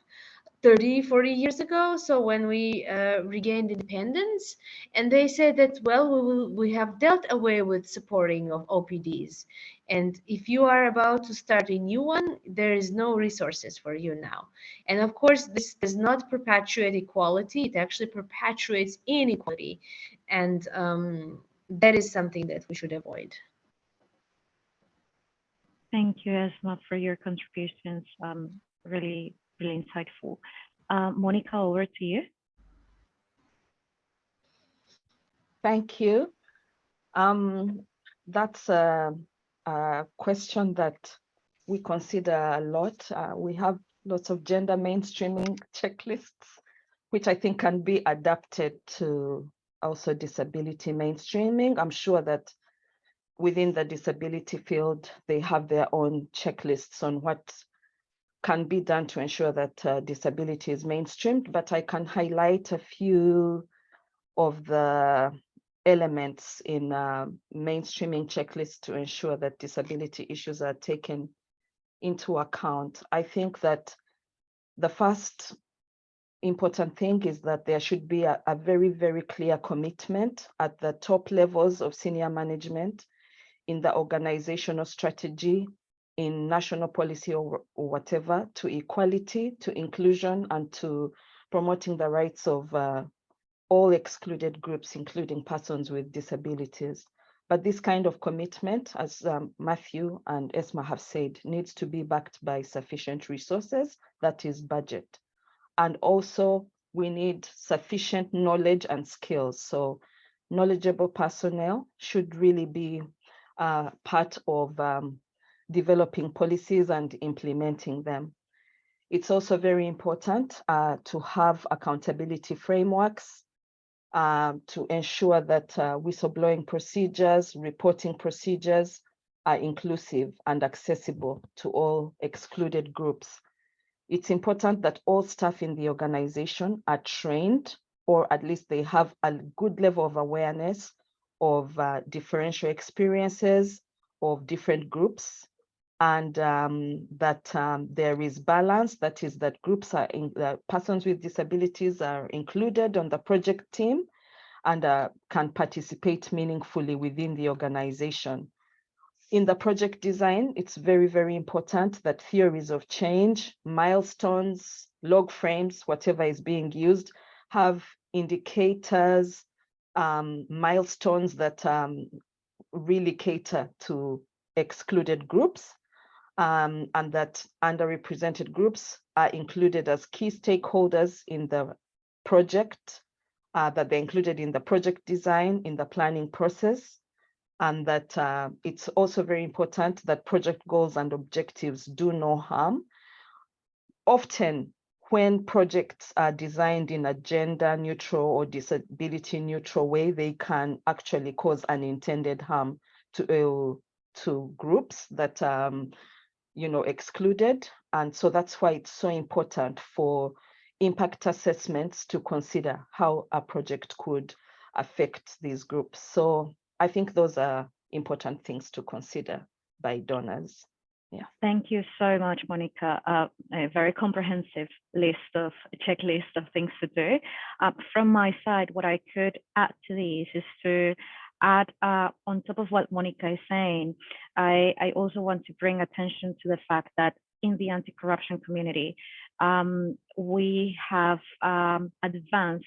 30, 40 years ago. So when we regained independence, and they said that, well, we have dealt away with supporting of OPDs. And if you are about to start a new one, there is no resources for you now. And of course, this does not perpetuate equality. It actually perpetuates inequality. And that is something that we should avoid. Thank you, Esma, for your contributions. Really, really insightful. Monica, over to you. Thank you. That's a question that we consider a lot. We have lots of gender mainstreaming checklists, which I think can be adapted to also disability mainstreaming. I'm sure that within the disability field, they have their own checklists on what can be done to ensure that disability is mainstreamed, but I can highlight a few of the elements in mainstreaming checklists to ensure that disability issues are taken into account. I think that the first important thing is that there should be a very, very clear commitment at the top levels of senior management in the organizational strategy, in national policy or whatever, to equality, to inclusion, and to promoting the rights of all excluded groups, including persons with disabilities. But this kind of commitment, as Matthew and Esma have said, needs to be backed by sufficient resources, that is budget. And also we need sufficient knowledge and skills. So knowledgeable personnel should really be part of developing policies and implementing them. It's also very important to have accountability frameworks to ensure that whistleblowing procedures, reporting procedures are inclusive and accessible to all excluded groups. It's important that all staff in the organization are trained, or at least they have a good level of awareness of differential experiences of different groups, and that there is balance, that is that groups are in, persons with disabilities are included on the project team and can participate meaningfully within the organization. In the project design, it's very, very important that theories of change, milestones, log frames, whatever is being used, have indicators, milestones that really cater to excluded groups, and that underrepresented groups are included as key stakeholders in the project, that they're included in the project design, in the planning process, and that it's also very important that project goals and objectives do no harm. Often, when projects are designed in a gender neutral or disability neutral way, they can actually cause unintended harm to groups that excluded. And so that's why it's so important for impact assessments to consider how a project could affect these groups. So I think those are important things to consider by donors. Yeah. Thank you so much, Monica. A very comprehensive checklist of things to do. From my side, what I could add to these is to add on top of what Monica is saying, I also want to bring attention to the fact that in the anti-corruption community, we have advanced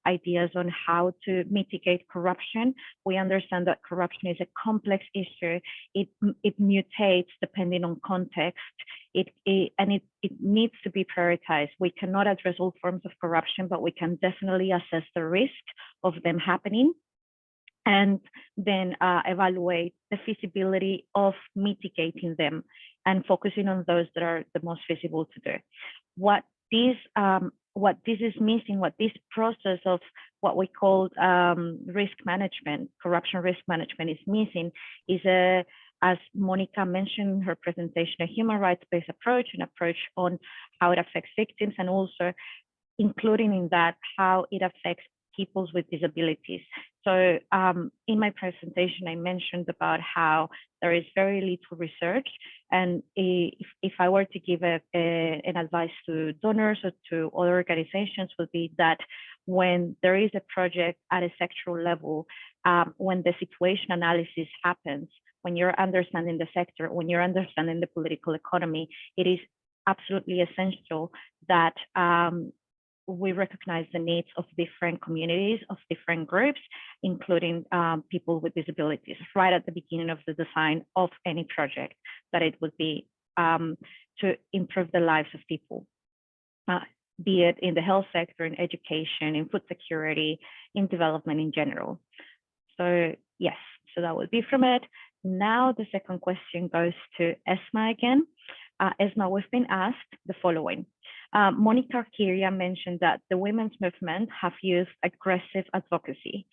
ideas on how to mitigate corruption. We understand that corruption is a complex issue. It mutates depending on context. It needs to be prioritized. We cannot address all forms of corruption, but we can definitely assess the risk of them happening and then evaluate the feasibility of mitigating them and focusing on those that are the most feasible to do. What this is missing, what this process of what we call risk management, corruption risk management is missing, is as Monica mentioned in her presentation, a human rights-based approach, an approach on how it affects victims, and also including in that how it affects people with disabilities. So in my presentation, I mentioned about how there is very little research. And if I were to give an advice to donors or to other organizations, would be that when there is a project at a sectoral level, when the situation analysis happens, when you're understanding the sector, when you're understanding the political economy, it is absolutely essential that we recognize the needs of different communities, of different groups, including people with disabilities, right at the beginning of the design of any project, that it would be to improve the lives of people, be it in the health sector, in education, in food security, in development in general. So yes, so that would be from it. Now the second question goes to Esma again. Esma, we've been asked the following. Monica Kiria mentioned that the women's movement have used aggressive advocacy.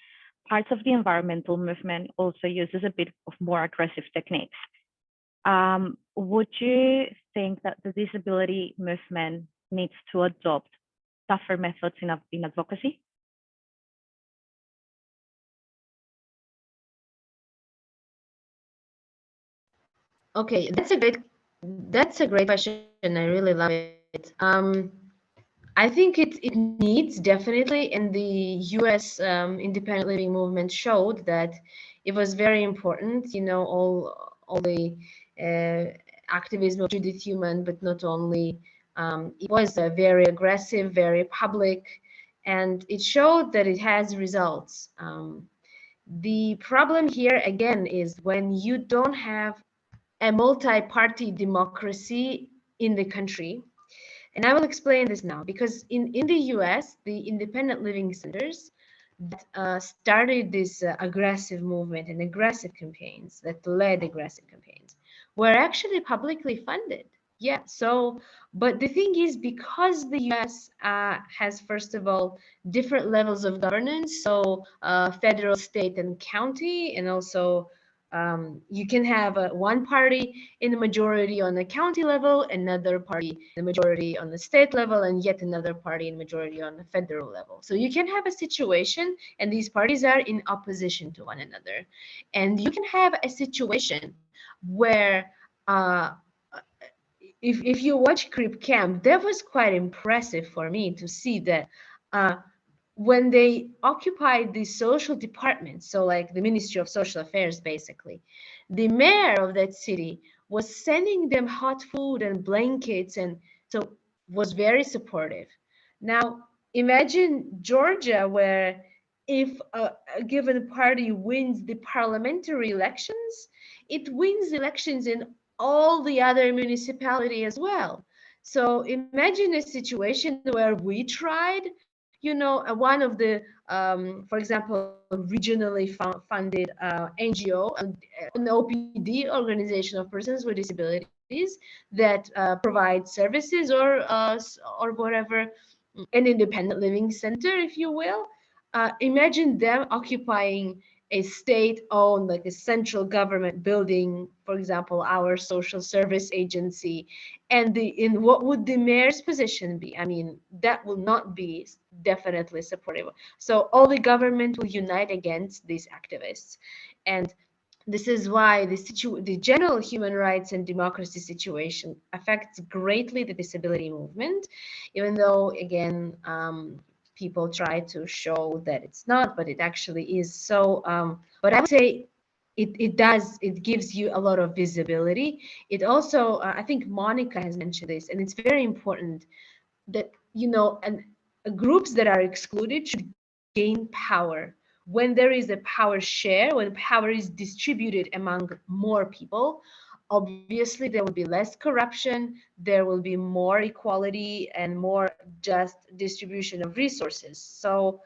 Parts of the environmental movement also uses a bit of more aggressive techniques. Would you think that the disability movement needs to adopt tougher methods in advocacy? Okay, that's a great question. I really love it. I think it needs, definitely, and the US independent living movement showed that it was very important, you know, all the activism of Judith Human, but not only, it was very aggressive, very public, and it showed that it has results. The problem here again is when you don't have a multi-party democracy in the country. And I will explain this now, because in the US, the independent living centers that started this aggressive movement and aggressive campaigns, that led aggressive campaigns, were actually publicly funded. Yeah, so, but the thing is, because the US has, first of all, different levels of governance, so federal, state, and county, and also you can have one party in the majority on the county level, another party in the majority on the state level, and yet another party in majority on the federal level. So you can have a situation, and these parties are in opposition to one another. And you can have a situation where if you watch Crip Camp, that was quite impressive for me to see that when they occupied the social department, so like the Ministry of Social Affairs, basically, the mayor of that city was sending them hot food and blankets, and so was very supportive. Now, imagine Georgia, where if a given party wins the parliamentary elections, it wins elections in all the other municipality as well. So imagine a situation where we tried, you know, one of the, for example, regionally funded NGO, an OPD, Organization of Persons with Disabilities, that provide services or whatever, an independent living center, if you will. Imagine them occupying a state-owned, like a central government building, for example, our social service agency, and in what would the mayor's position be? I mean, that will not be definitely supportive. So all the government will unite against these activists, and this is why the general human rights and democracy situation affects greatly the disability movement, even though, again, people try to show that it's not, but it actually is. So, but I would say it gives you a lot of visibility. It also, I think Monica has mentioned this, and it's very important that, you know, and groups that are excluded should gain power. When there is a power share, when power is distributed among more people, obviously there will be less corruption, there will be more equality and more just distribution of resources. So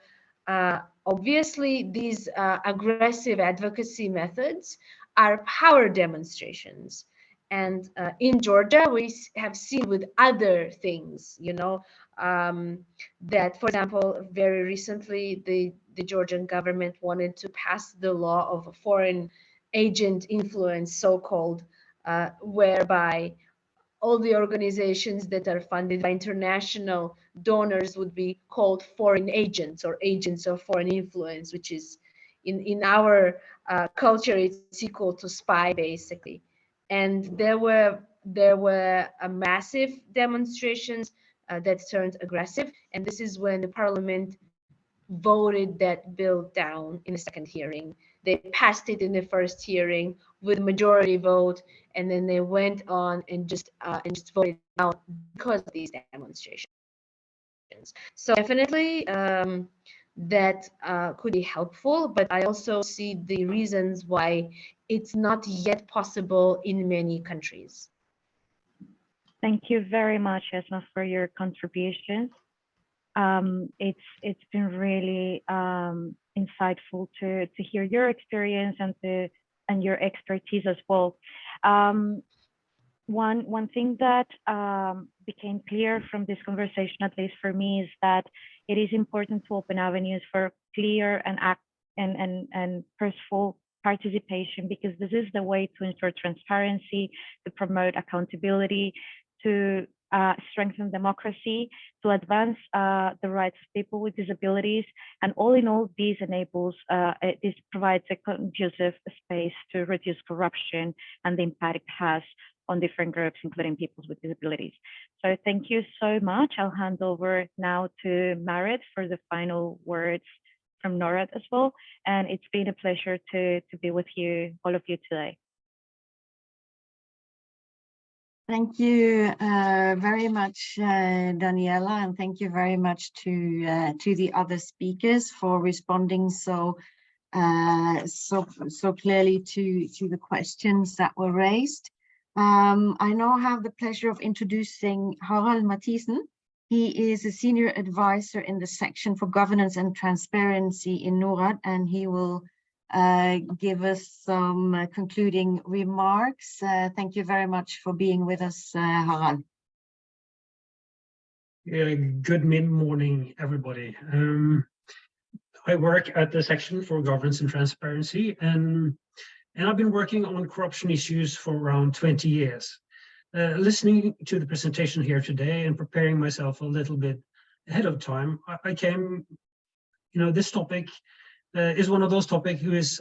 obviously these aggressive advocacy methods are power demonstrations. And in Georgia, we have seen with other things, you know, that, for example, very recently, the Georgian government wanted to pass the law of foreign agent influence, so-called, whereby all the organizations that are funded by international donors would be called foreign agents or agents of foreign influence, which is in our culture, it's equal to spy, basically. And there were massive demonstrations that turned aggressive, and this is when the parliament voted that bill down in the second hearing. They passed it in the first hearing with majority vote, and then they went on and just voted out because of these demonstrations. So definitely that could be helpful, but I also see the reasons why it's not yet possible in many countries. Thank you very much, Esma, for your contributions. It's been really insightful to hear your experience and your expertise as well. One thing that became clear from this conversation, at least for me, is that it is important to open avenues for clear and purposeful participation, because this is the way to ensure transparency, to promote accountability, to strengthen democracy, to advance the rights of people with disabilities. And all in all, this enables, this provides a conducive space to reduce corruption and the impact it has on different groups, including people with disabilities. So thank you so much. I'll hand over now to Marit for the final words from Norad as well. And it's been a pleasure to be with you, all of you today. Thank you very much, Daniela, and thank you very much to the other speakers for responding so clearly to the questions that were raised. I now have the pleasure of introducing Harald Mathisen. He is a senior advisor in the section for governance and transparency in Norad, and he will give us some concluding remarks. Thank you very much for being with us, Harald. Good mid-morning, everybody. I work at the section for governance and transparency, and I've been working on corruption issues for around 20 years. Listening to the presentation here today and preparing myself a little bit ahead of time, I came, you know, this topic is one of those topics who is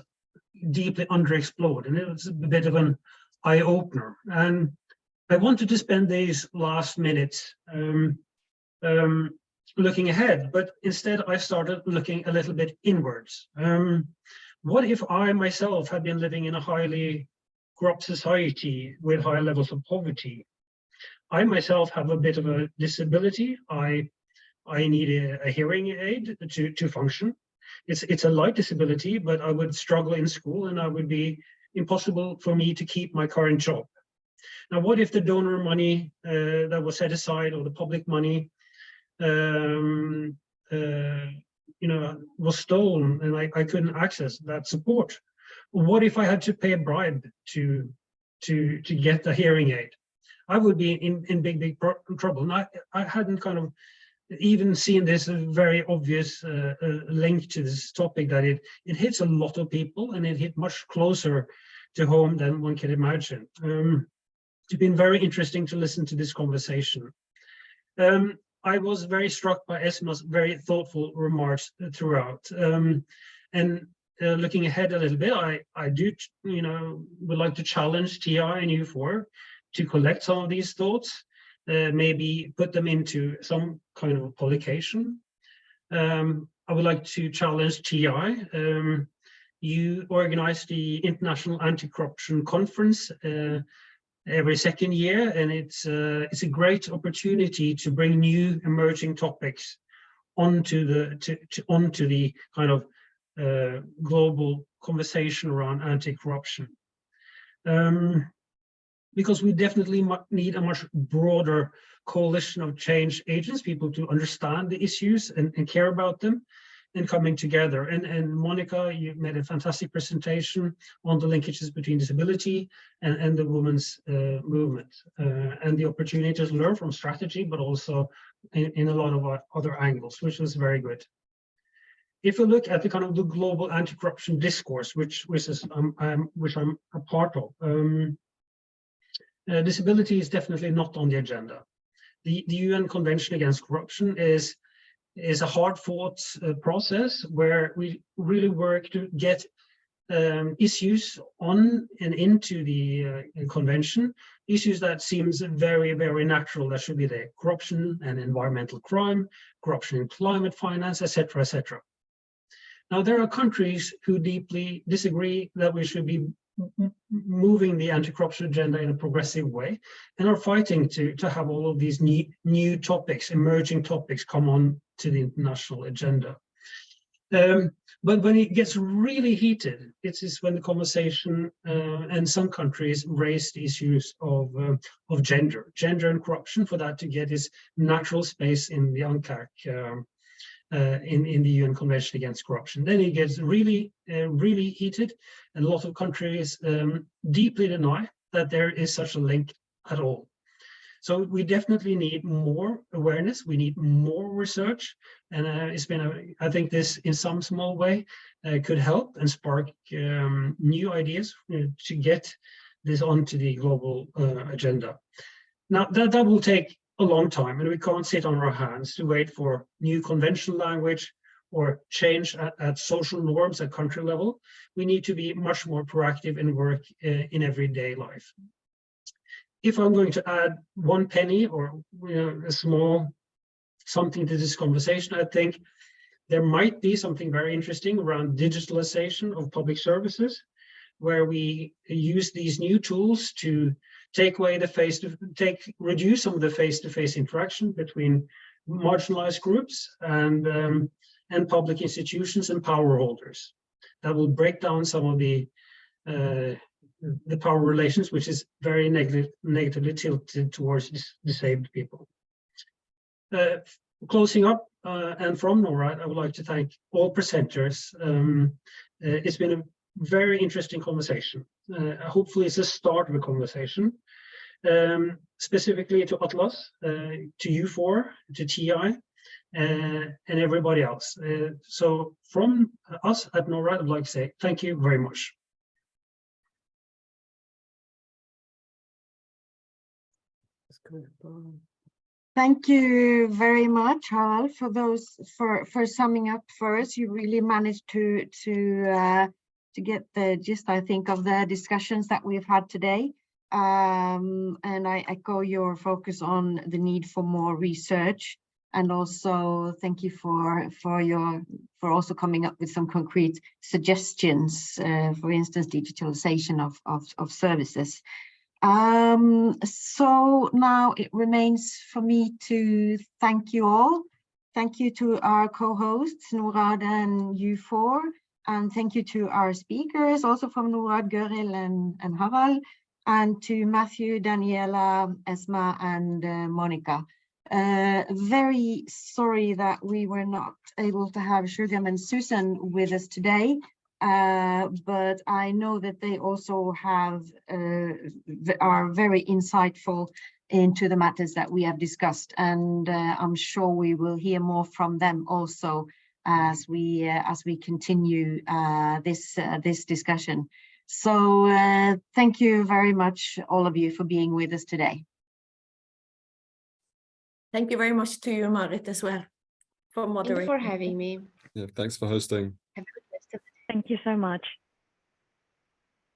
deeply underexplored, and it's a bit of an eye-opener. And I wanted to spend these last minutes looking ahead, but instead I started looking a little bit inwards. What if I myself had been living in a highly corrupt society with high levels of poverty? I myself have a bit of a disability. I need a hearing aid to function. It's a light disability, but I would struggle in school, and it would be impossible for me to keep my current job. Now, what if the donor money that was set aside, or the public money, you know, was stolen, and I couldn't access that support? What if I had to pay a bribe to get a hearing aid? I would be in big trouble. And I hadn't kind of even seen this very obvious link to this topic, that it hits a lot of people, and it hit much closer to home than one can imagine. It's been very interesting to listen to this conversation. I was very struck by Esma's very thoughtful remarks throughout. And looking ahead a little bit, I do, you know, would like to challenge TI and U4 to collect some of these thoughts, maybe put them into some kind of publication, I would like to challenge TI. You organize the International Anti-Corruption Conference every second year, and it's a great opportunity to bring new emerging topics onto the kind of global conversation around anti-corruption. Because we definitely need a much broader coalition of change agents, people to understand the issues and care about them, and coming together. And Monica, you made a fantastic presentation on the linkages between disability and the women's movement, and the opportunity to learn from strategy, but also in a lot of other angles, which was very good. If we look at the kind of the global anti-corruption discourse, which I'm a part of, disability is definitely not on the agenda. The UN Convention Against Corruption is a hard-fought process where we really work to get issues on and into the convention, issues that seems very, very natural that should be there: corruption and environmental crime, corruption in climate finance, etc., etc. Now, there are countries who deeply disagree that we should be moving the anti-corruption agenda in a progressive way, and are fighting to have all of these new topics, emerging topics, come on to the international agenda. But when it gets really heated, it is when the conversation and some countries raise the issues of gender and corruption, for that to get its natural space in the UNCAC, in the UN Convention Against Corruption. Then it gets really, really heated, and a lot of countries deeply deny that there is such a link at all. So we definitely need more awareness, we need more research, and it's been I think this, in some small way, could help and spark new ideas to get this onto the global agenda. Now, that will take a long time, and we can't sit on our hands to wait for new conventional language or change at social norms at country level. We need to be much more proactive and work in everyday life. If I'm going to add one penny or a small something to this conversation, I think there might be something very interesting around digitalization of public services, where we use these new tools to take away reduce some of the face-to-face interaction between marginalized groups and public institutions and power holders. That will break down some of the power relations, which is very negatively tilted towards disabled people. Closing up, and from Norad, I would like to thank all presenters. It's been a very interesting conversation. Hopefully it's a start of a conversation, specifically to Atlas, to U4, to TI, and everybody else. So from us at Norad, I'd like to say thank you very much. Thank you very much, Harald, for summing up for us. You really managed to get the gist, I think, of the discussions that we've had today. And I echo your focus on the need for more research, and also thank you for also coming up with some concrete suggestions, for instance, digitalization of services. So now it remains for me to thank you all. Thank you to our co-hosts, Norad and U4, and thank you to our speakers, also from Norad, Göril and Harald, and to Matthew, Daniela, Esma, and Monica. Very sorry that we were not able to have Shurgam and Susan with us today. But I know that they also are very insightful into the matters that we have discussed, and I'm sure we will hear more from them also as we continue this discussion. So thank you very much, all of you, for being with us today. Thank you very much to you, Marit, as well, for moderating. Thank you for having me. Yeah, thanks for hosting. Thank you so much.